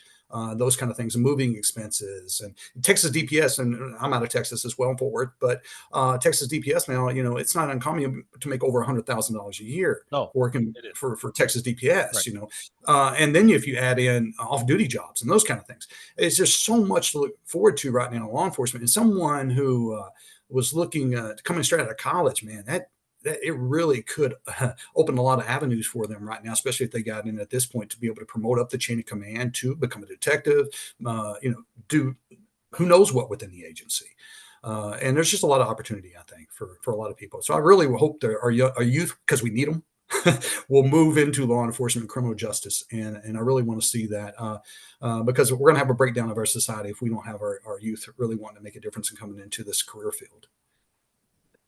those kind of things, moving expenses, and Texas DPS. And I'm out of Texas as well, in Fort Worth, but Texas DPS now, it's not uncommon to make over $100,000 a year No, working it is. for Texas DPS. Right. And then if you add in off-duty jobs and those kind of things, it's just so much to look forward to right now in law enforcement. And someone who was looking coming straight out of college, man, that it really could open a lot of avenues for them right now, especially if they got in at this point, to be able to promote up the chain of command, to become a detective, do who knows what within the agency. And there's just a lot of opportunity, I think, for a lot of people. So I really hope that our youth, because we need them, will move into law enforcement and criminal justice. And I really want to see that, because we're going to have a breakdown of our society if we don't have our youth really wanting to make a difference in coming into this career field.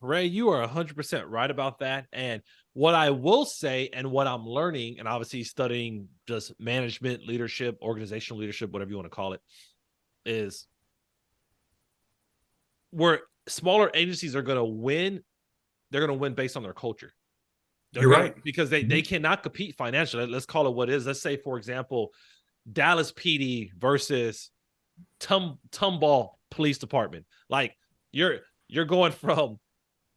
Ray, you are 100% right about that. And what I will say, and what I'm learning, and obviously studying just management, leadership, organizational leadership, whatever you want to call it, is where smaller agencies are going to win. They're going to win based on their culture. You're right. Because they cannot compete financially. Let's call it what it is. Let's say, for example, Dallas PD versus Tomball Police Department. Like you're going from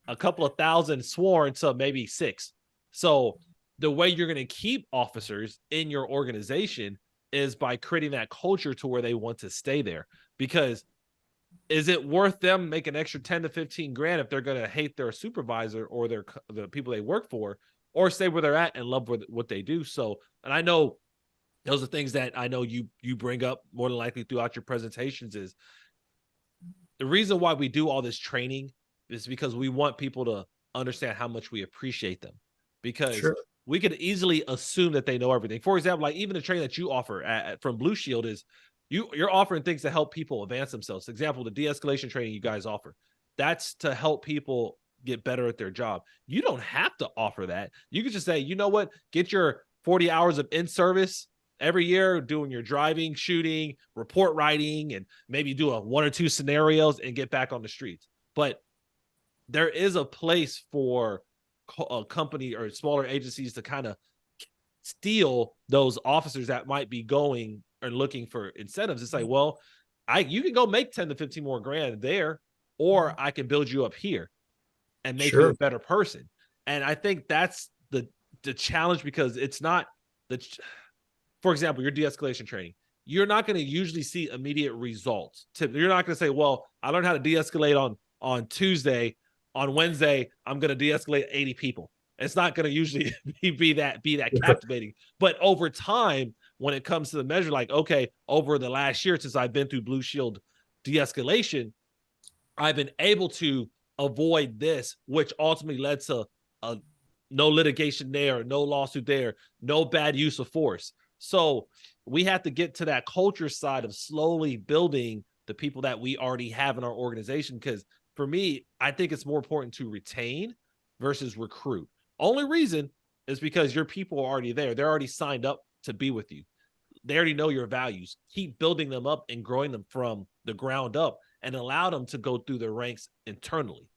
a couple of thousand sworn to maybe 6. So the way you're going to keep officers in your organization is by creating that culture to where they want to stay there. Because is it worth them making an extra 10 to 15 grand if they're going to hate their supervisor or the people they work for, or stay where they're at and love what they do? So, and I know those are things that I know you bring up more than likely throughout your presentations, is the reason why we do all this training is because we want people to understand how much we appreciate them, because Sure. we could easily assume that they know everything. For example, like even the training that you offer from Blue Shield is you're offering things to help people advance themselves. For example, the de-escalation training you guys offer, that's to help people get better at their job. You don't have to offer that. You could just say, you know what, get your 40 hours of in-service every year, doing your driving, shooting, report writing, and maybe do 1 or 2 scenarios and get back on the streets. But there is a place for a company or smaller agencies to kind of steal those officers that might be going or looking for incentives. It's like, well, you can go make 10 to 15 more grand there, or I can build you up here and make you a better person. And I think that's the challenge, because it's not for example, your de-escalation training, you're not going to usually see immediate results. You're not going to say, well, I learned how to de-escalate on Tuesday. On Wednesday, I'm going to de-escalate 80 people. It's not going to usually be that captivating. But over time, when it comes to the measure, like, okay, over the last year since I've been through Blue Shield de-escalation, I've been able to avoid this, which ultimately led to no litigation there, no lawsuit there, no bad use of force. So we have to get to that culture side of slowly building the people that we already have in our organization. Because for me, I think it's more important to retain versus recruit. Only reason is because your people are already there. They're already signed up to be with you. They already know your values. Keep building them up and growing them from the ground up and allow them to go through their ranks internally.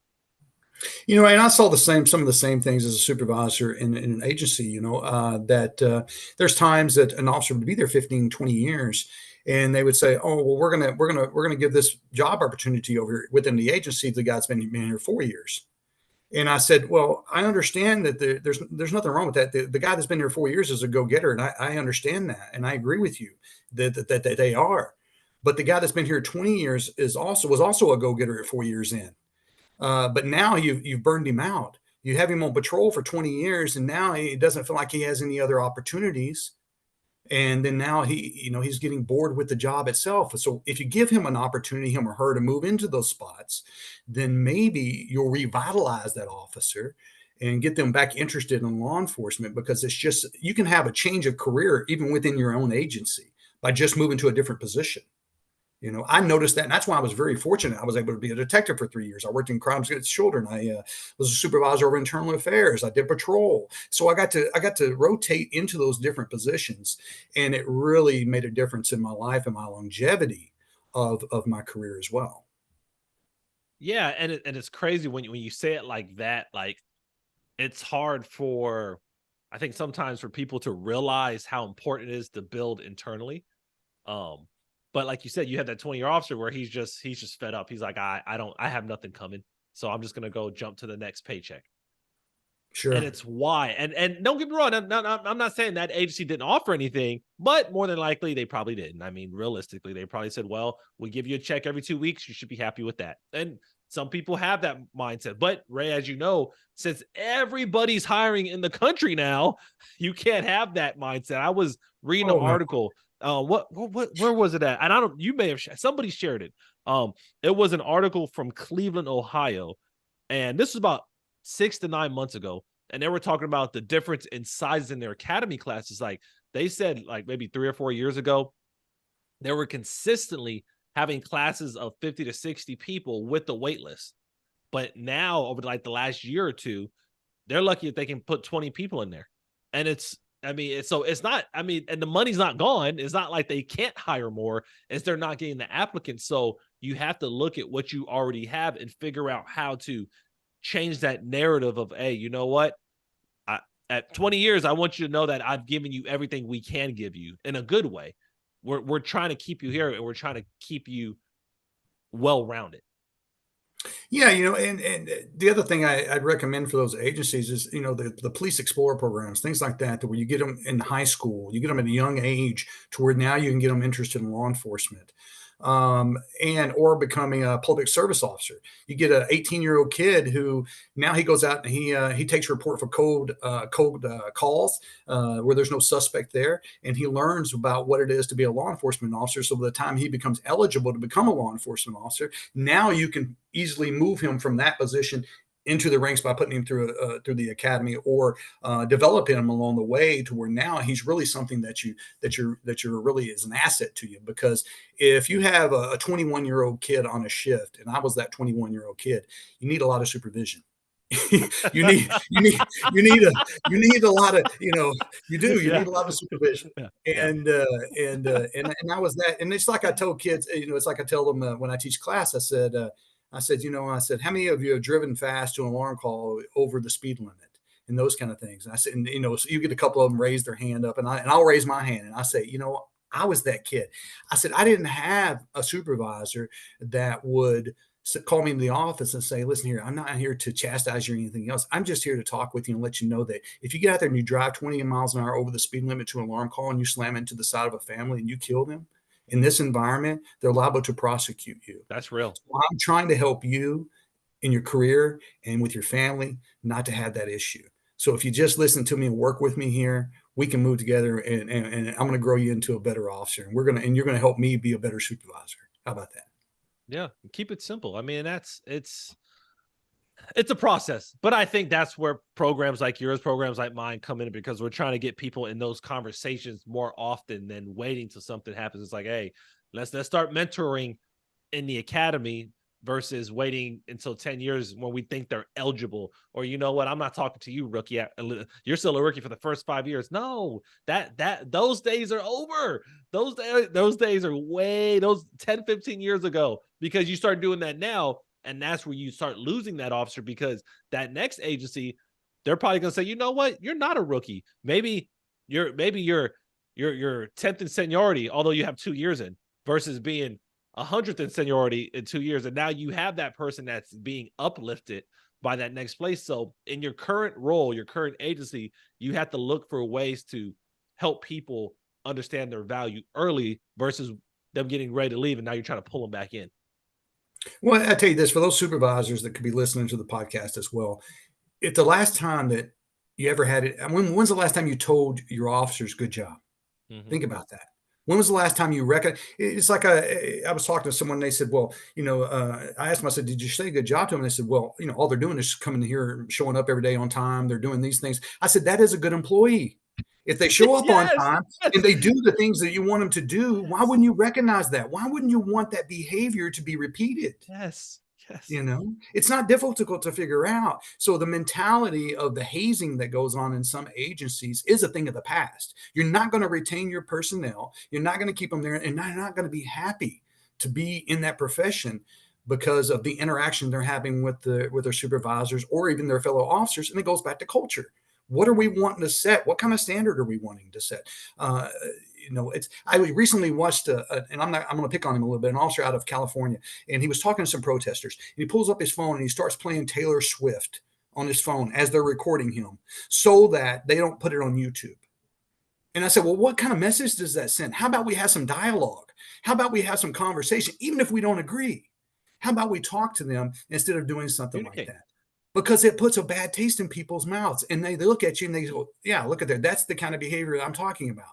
And I saw some of the same things as a supervisor in an agency, that there's times that an officer would be there 15, 20 years and they would say, oh, well, we're going to give this job opportunity over here within the agency. The guy's been here 4 years. And I said, well, I understand that there's nothing wrong with that. The guy that's been here 4 years is a go-getter. And I understand that. And I agree with you that they are. But the guy that's been here 20 years was also a go-getter at 4 years in. But now you've burned him out. You have him on patrol for 20 years, and now he doesn't feel like he has any other opportunities. And then now he's getting bored with the job itself. So if you give him an opportunity, him or her, to move into those spots, then maybe you'll revitalize that officer and get them back interested in law enforcement, because you can have a change of career even within your own agency by just moving to a different position. I noticed that, and that's why I was very fortunate. I was able to be a detective for 3 years. I worked in crimes against children. I was a supervisor over internal affairs. I did patrol. So I got to rotate into those different positions, and it really made a difference in my life and my longevity of my career as well. Yeah, and it's crazy when you say it like that. Like, it's hard for, I think sometimes, for people to realize how important it is to build internally. But like you said, you have that 20-year officer where he's just fed up. He's like, I have nothing coming, so I'm just gonna go jump to the next paycheck. Sure. And it's why. And don't get me wrong, I'm not saying that agency didn't offer anything, but more than likely they probably didn't. I mean, realistically, they probably said, well, we give you a check every 2 weeks. You should be happy with that. And some people have that mindset. But Ray, as you know, since everybody's hiring in the country now, you can't have that mindset. I was reading an article. Where was it at? And you may have, somebody shared it. It was an article from Cleveland, Ohio. And this was about 6 to 9 months ago. And they were talking about the difference in sizes in their academy classes. Like, they said, like, maybe 3 or 4 years ago, they were consistently having classes of 50 to 60 people with the wait list. But now, over like the last year or two, they're lucky if they can put 20 people in there. And it's not, and the money's not gone. It's not like they can't hire more, as they're not getting the applicants. So you have to look at what you already have and figure out how to change that narrative of, hey, you know what? At 20 years, I want you to know that I've given you everything we can give you in a good way. We're trying to keep you here, and we're trying to keep you well-rounded. Yeah, and the other thing I'd recommend for those agencies is, the Police Explorer programs, things like that, where you get them in high school, you get them at a young age to where now you can get them interested in law enforcement, or becoming a public service officer. You get an 18-year-old kid who now he goes out and he takes report for cold calls where there's no suspect there, and he learns about what it is to be a law enforcement officer. So by the time he becomes eligible to become a law enforcement officer, now you can easily move him from that position into the ranks by putting him through the academy, or develop him along the way to where now he's really something that you're really is an asset to you. Because if you have a 21-year-old kid on a shift, and I was that 21-year-old kid, you need a lot of supervision. you need a lot of, you need a lot of supervision. And I was that. And it's like I told kids, it's like I tell them when I teach class, I said, how many of you have driven fast to an alarm call over the speed limit and those kind of things? And I said, so you get a couple of them raise their hand up, and I'll raise my hand, and I say, I was that kid. I said, I didn't have a supervisor that would call me in the office and say, listen here, I'm not here to chastise you or anything else. I'm just here to talk with you and let you know that if you get out there and you drive 20 miles an hour over the speed limit to an alarm call and you slam into the side of a family and you kill them, in this environment, they're liable to prosecute you. That's real. So I'm trying to help you in your career and with your family not to have that issue. So if you just listen to me and work with me here, we can move together, and I'm going to grow you into a better officer, and you're going to help me be a better supervisor. How about that? Yeah, keep it simple. I mean, It's a process, but I think that's where programs like yours, programs like mine come in, because we're trying to get people in those conversations more often than waiting till something happens. It's like, hey, let's start mentoring in the academy versus waiting until 10 years when we think they're eligible. Or, you know what, I'm not talking to you, rookie. You're still a rookie for the first 5 years. No, those days are over. Those days are those 10, 15 years ago, because you start doing that now. And that's where you start losing that officer, because that next agency, they're probably going to say, you know what, you're not a rookie. Maybe you're 10th in seniority, although you have 2 years in, versus being 100th in seniority in 2 years. And now you have that person that's being uplifted by that next place. So in your current role, your current agency, you have to look for ways to help people understand their value early versus them getting ready to leave. And now you're trying to pull them back in. Well, I tell you this, for those supervisors that could be listening to the podcast as well, if the last time that you ever had it, when's the last time you told your officers good job? Mm-hmm. Think about that. When was the last time you reckon? It's like I was talking to someone, and they said, well, I asked them, I said, did you say good job to them? And they said, well, all they're doing is coming here, showing up every day on time. They're doing these things. I said, that is a good employee. If they show up on time and they do the things that you want them to do, why wouldn't you recognize that? Why wouldn't you want that behavior to be repeated? Yes. It's not difficult to figure out. So the mentality of the hazing that goes on in some agencies is a thing of the past. You're not going to retain your personnel. You're not going to keep them there, and they're not going to be happy to be in that profession because of the interaction they're having with their supervisors or even their fellow officers. And it goes back to culture. What are we wanting to set? What kind of standard are we wanting to set? I recently watched and I'm going to pick on him a little bit, an officer out of California, and he was talking to some protesters, and he pulls up his phone and he starts playing Taylor Swift on his phone as they're recording him so that they don't put it on YouTube. And I said, well, what kind of message does that send? How about we have some dialogue? How about we have some conversation, even if we don't agree? How about we talk to them instead of doing something like that? Because it puts a bad taste in people's mouths, and they look at you and they go, yeah, look at that. That's the kind of behavior I'm talking about.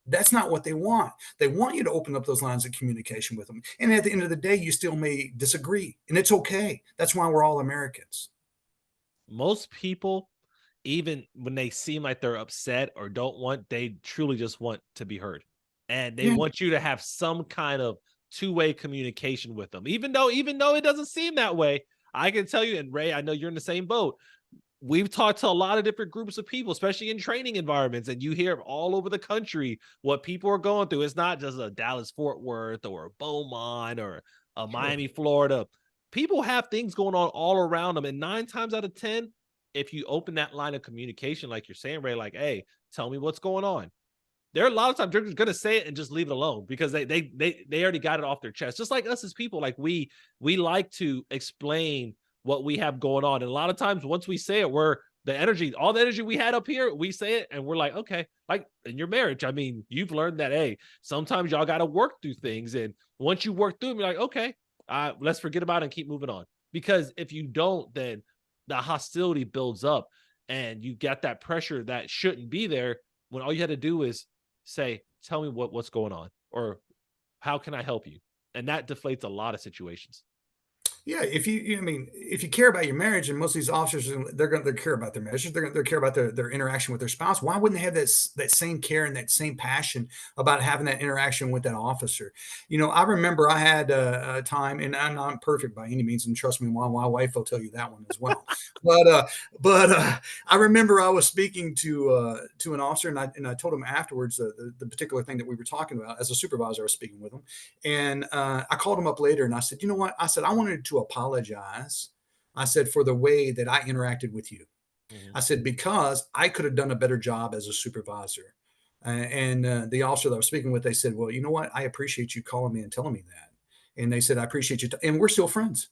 That's not what they want. They want you to open up those lines of communication with them. And at the end of the day, you still may disagree, and it's okay. That's why we're all Americans. Most people, even when they seem like they're upset or they truly just want to be heard. And they want you to have some kind of two-way communication with them. Even though it doesn't seem that way, I can tell you, and Ray, I know you're in the same boat. We've talked to a lot of different groups of people, especially in training environments, and you hear all over the country what people are going through. It's not just a Dallas-Fort Worth or a Beaumont or a Miami, Florida. People have things going on all around them, and 9 times out of 10, if you open that line of communication, like you're saying, Ray, like, hey, tell me what's going on. There are a lot of times they're just going to say it and just leave it alone because they already got it off their chest. Just like us as people, like we like to explain what we have going on. And a lot of times once we say it, all the energy we had up here, we say it and we're like, okay, like in your marriage, I mean, you've learned that, hey, sometimes y'all got to work through things. And once you work through them, you're like, okay, let's forget about it and keep moving on. Because if you don't, then the hostility builds up and you got that pressure that shouldn't be there when all you had to do is say, tell me what's going on, or how can I help you? And that deflates a lot of situations. Yeah, if you care about your marriage, and most of these officers, they care about their marriage, they care about their interaction with their spouse. Why wouldn't they have that same care and that same passion about having that interaction with that officer? I remember I had a time, and I'm not perfect by any means, and trust me, my wife will tell you that one as well. but I remember I was speaking to an officer, and I told him afterwards the particular thing that we were talking about. As a supervisor, I was speaking with him, and I called him up later, and I said, you know what? I said, I wanted to apologize. I said, for the way that I interacted with you. Mm-hmm. I said, because I could have done a better job as a supervisor. And the officer that I was speaking with, they said, well, you know what? I appreciate you calling me and telling me that. And they said, I appreciate you. And we're still friends.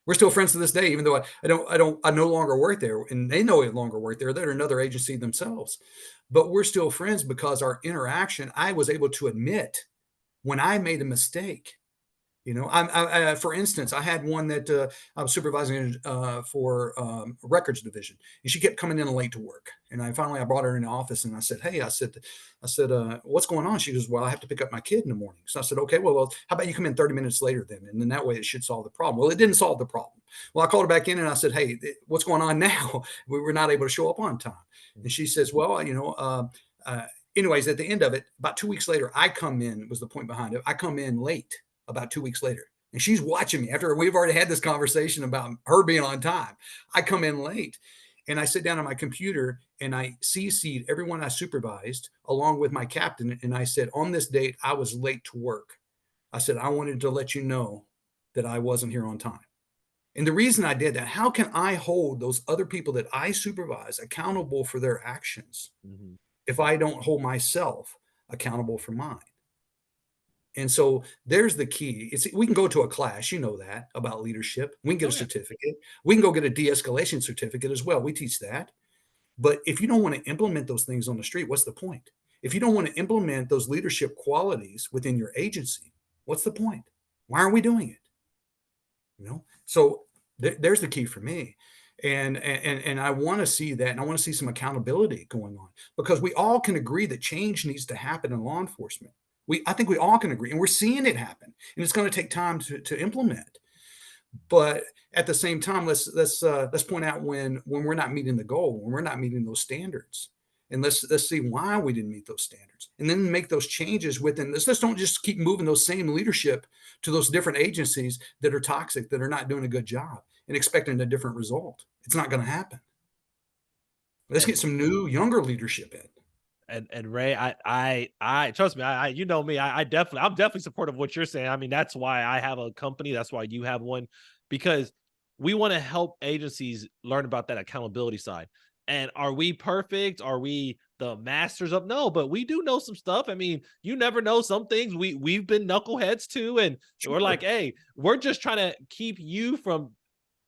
We're still friends to this day, even though I no longer work there, and they no longer work there. They're another agency themselves, but we're still friends because our interaction, I was able to admit when I made a mistake. For instance, I had one that I was supervising for records division, and she kept coming in late to work. And I brought her in the office, and I said, "Hey," what's going on?" She goes, "Well, I have to pick up my kid in the morning." So I said, "Okay, well, how about you come in 30 minutes later then, and then that way it should solve the problem." Well, it didn't solve the problem. Well, I called her back in, and I said, "Hey, what's going on now? We were not able to show up on time." And she says, "Well, anyways, at the end of it, about 2 weeks later, I come in, was the point behind it. I come in late about 2 weeks later. And she's watching me after we've already had this conversation about her being on time. I come in late and I sit down on my computer and I CC'd everyone I supervised along with my captain. And I said, on this date, I was late to work. I said, I wanted to let you know that I wasn't here on time. And the reason I did that, how can I hold those other people that I supervise accountable for their actions if I don't hold myself accountable for mine? And so there's the key. We can go to a class, that, about leadership. We can get Oh a yeah. certificate. We can go get a de-escalation certificate as well. We teach that. But if you don't want to implement those things on the street, what's the point? If you don't want to implement those leadership qualities within your agency, what's the point? Why aren't we doing it? So there's the key for me. And I want to see that, and I want to see some accountability going on, because we all can agree that change needs to happen in law enforcement. I think we all can agree, and we're seeing it happen, and it's going to take time to implement. But at the same time, let's point out when we're not meeting the goal, when we're not meeting those standards, and let's see why we didn't meet those standards, and then make those changes within this. Let's don't just keep moving those same leadership to those different agencies that are toxic, that are not doing a good job, and expecting a different result. It's not going to happen. Let's And get some new, younger leadership in. and Ray, I trust me, you know me, I'm definitely supportive of what you're saying. I mean, that's why I have a company. That's why you have one, because we want to help agencies learn about that accountability side. And are we perfect? Are we the masters of? No, but we do know some stuff. I mean, you never know some things. We've been knuckleheads too, and we're like, Sure. hey, we're just trying to keep you from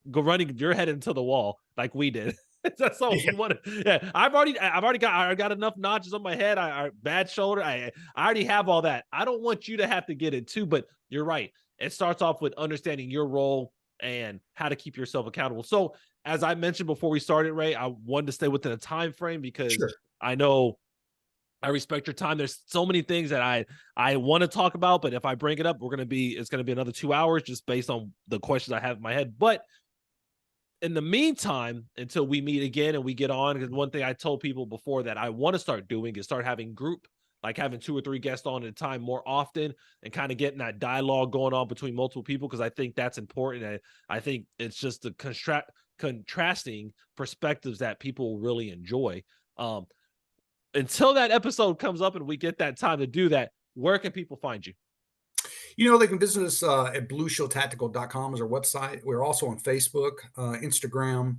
running your head into the wall like we did. That's all Yeah. we want to. Yeah, I got enough notches on my head. I bad shoulder. I already have all that. I don't want you to have to get it too. But you're right. It starts off with understanding your role and how to keep yourself accountable. So, as I mentioned before we started, Ray, I wanted to stay within a time frame because Sure. I know I respect your time. There's so many things that I want to talk about, but if I bring it up, it's gonna be another 2 hours just based on the questions I have in my head. But in the meantime, until we meet again and we get on, because one thing I told people before that I want to start doing is start having group, like having 2 or 3 guests on at a time more often, and kind of getting that dialogue going on between multiple people, because I think that's important. And I think it's just the contrasting perspectives that people really enjoy. Um, until that episode comes up and we get that time to do that, where can people find you? They can visit us at blueshieldtactical.com is our website. We're also on Facebook, Instagram,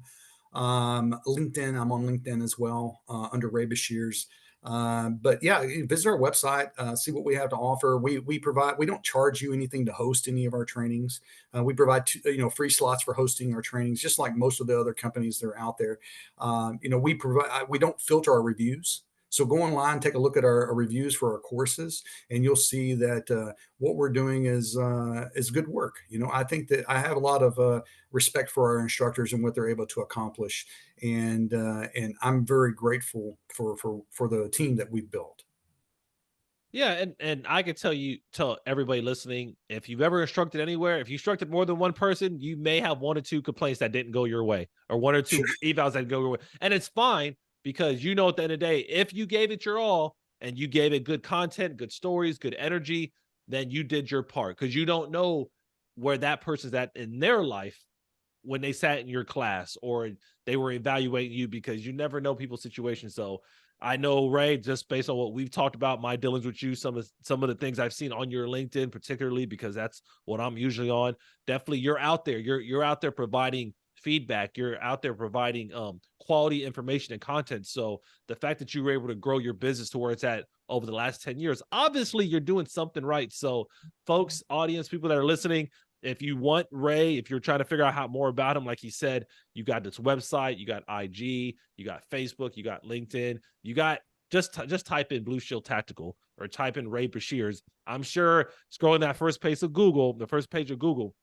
LinkedIn. I'm on LinkedIn as well under Ray Beshirs. But yeah, visit our website, see what we have to offer. We provide. We don't charge you anything to host any of our trainings. We provide free slots for hosting our trainings, just like most of the other companies that are out there. We provide. We don't filter our reviews. So go online, take a look at our reviews for our courses, and you'll see that what we're doing is good work. I think that I have a lot of respect for our instructors and what they're able to accomplish, and I'm very grateful for the team that we've built. Yeah, and I can tell everybody listening, if you've ever instructed anywhere, if you instructed more than one person, you may have 1 or 2 complaints that didn't go your way, or 1 or 2 evals that didn't go your way. And it's fine, because at the end of the day, if you gave it your all and you gave it good content, good stories, good energy, then you did your part, because you don't know where that person's at in their life when they sat in your class or they were evaluating you, because you never know people's situations. So I know, Ray, just based on what we've talked about, my dealings with you, some of the things I've seen on your LinkedIn, particularly because that's what I'm usually on. Definitely, you're out there. You're out there providing feedback. You're out there providing quality information and content. So the fact that you were able to grow your business to where it's at over the last 10 years, obviously you're doing something right. So folks, audience, people that are listening, if you want Ray, if you're trying to figure out more about him, like he said, you got this website, you got IG, you got Facebook, you got LinkedIn, you got just type in Blue Shield Tactical. or type in Ray Beshirs, I'm sure scrolling that first page of Google,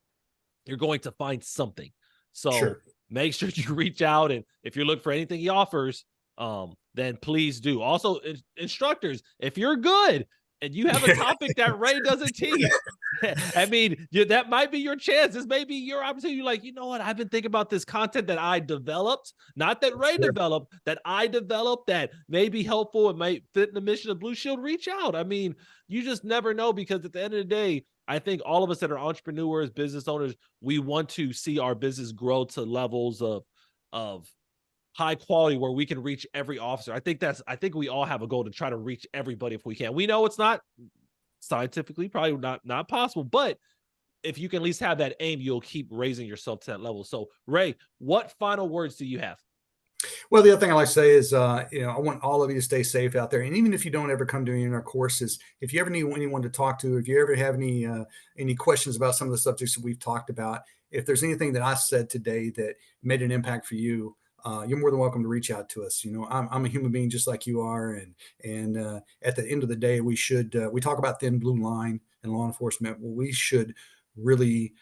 you're going to find something. So make sure you reach out, and if you're looking for anything he offers, then please do. Also, instructors, if you're good and you have a topic that Ray doesn't teach, I mean, that might be your chance. This may be your opportunity. You're like, you know what? I've been thinking about this content that I developed, not that Ray developed, that I developed, that may be helpful and might fit in the mission of Blue Shield. Reach out. I mean, you just never know, because at the end of the day, I think all of us that are entrepreneurs, business owners, we want to see our business grow to levels of high quality where we can reach every officer. I think we all have a goal to try to reach everybody if we can. We know it's not scientifically probably not possible, but if you can at least have that aim, you'll keep raising yourself to that level. So Ray, what final words do you have? Well, the other thing I like to say is, I want all of you to stay safe out there. And even if you don't ever come to any of our courses, if you ever need anyone to talk to, if you ever have any questions about some of the subjects that we've talked about, if there's anything that I said today that made an impact for you, you're more than welcome to reach out to us. I'm a human being just like you are. And at the end of the day, we talk about thin blue line in law enforcement. Well, we should really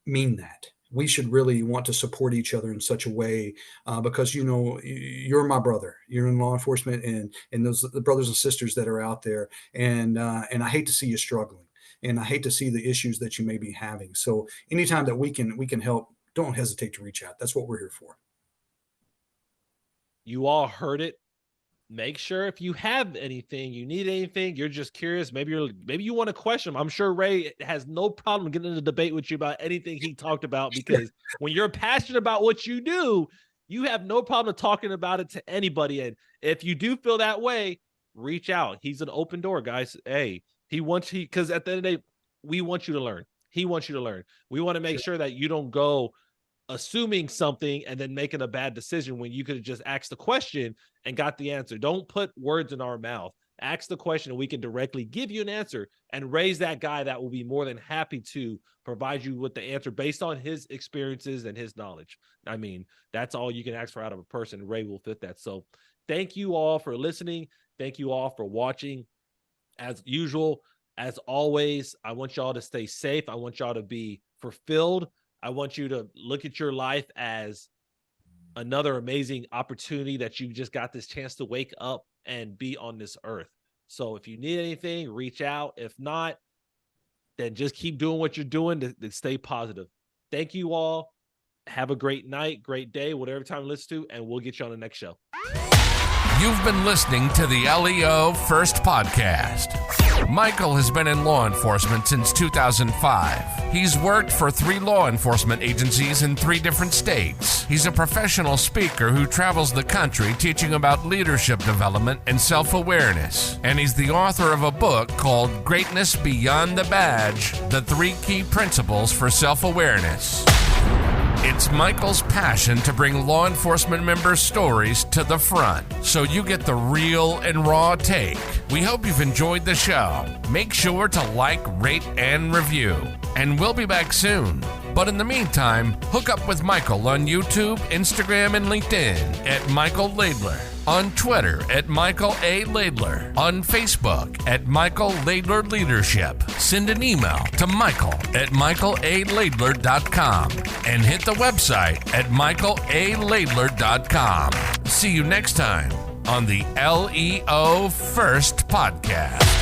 mean that. We should really want to support each other in such a way, because, you're my brother, you're in law enforcement, and the brothers and sisters that are out there. And I hate to see you struggling, and I hate to see the issues that you may be having. So anytime that we can help, don't hesitate to reach out. That's what we're here for. You all heard it. Make sure if you have anything, you need anything, you're just curious, maybe you want to question him. I'm sure Ray has no problem getting into a debate with you about anything he talked about, because when you're passionate about what you do, you have no problem talking about it to anybody. And if you do feel that way, reach out. He's an open door, guys. Hey, because at the end of the day, we want you to learn. He wants you to learn. We want to make sure that you don't go assuming something and then making a bad decision when you could have just asked the question and got the answer. Don't put words in our mouth. Ask the question and we can directly give you an answer, and raise that guy that will be more than happy to provide you with the answer based on his experiences and his knowledge. I mean, that's all you can ask for out of a person. Ray will fit that. So thank you all for listening. Thank you all for watching. As usual, as always, I want y'all to stay safe. I want y'all to be fulfilled. I want you to look at your life as another amazing opportunity that you just got this chance to wake up and be on this earth. So if you need anything, reach out. If not, then just keep doing what you're doing to stay positive. Thank you all. Have a great night, great day, whatever time you listen to, and we'll get you on the next show. You've been listening to the LEO First Podcast. Michael has been in law enforcement since 2005. He's worked for 3 law enforcement agencies in 3 different states. He's a professional speaker who travels the country teaching about leadership development and self-awareness. And he's the author of a book called Greatness Beyond the Badge: The 3 Key Principles for Self-Awareness. It's Michael's passion to bring law enforcement members' stories to the front, so you get the real and raw take. We hope you've enjoyed the show. Make sure to like, rate, and review. And we'll be back soon. But in the meantime, hook up with Michael on YouTube, Instagram, and LinkedIn at Michael Laidler, on Twitter at Michael A. Laidler, on Facebook at Michael Laidler Leadership. Send an email to michael@michaelalaidler.com and hit the website at michaelalaidler.com. See you next time on the LEO First Podcast.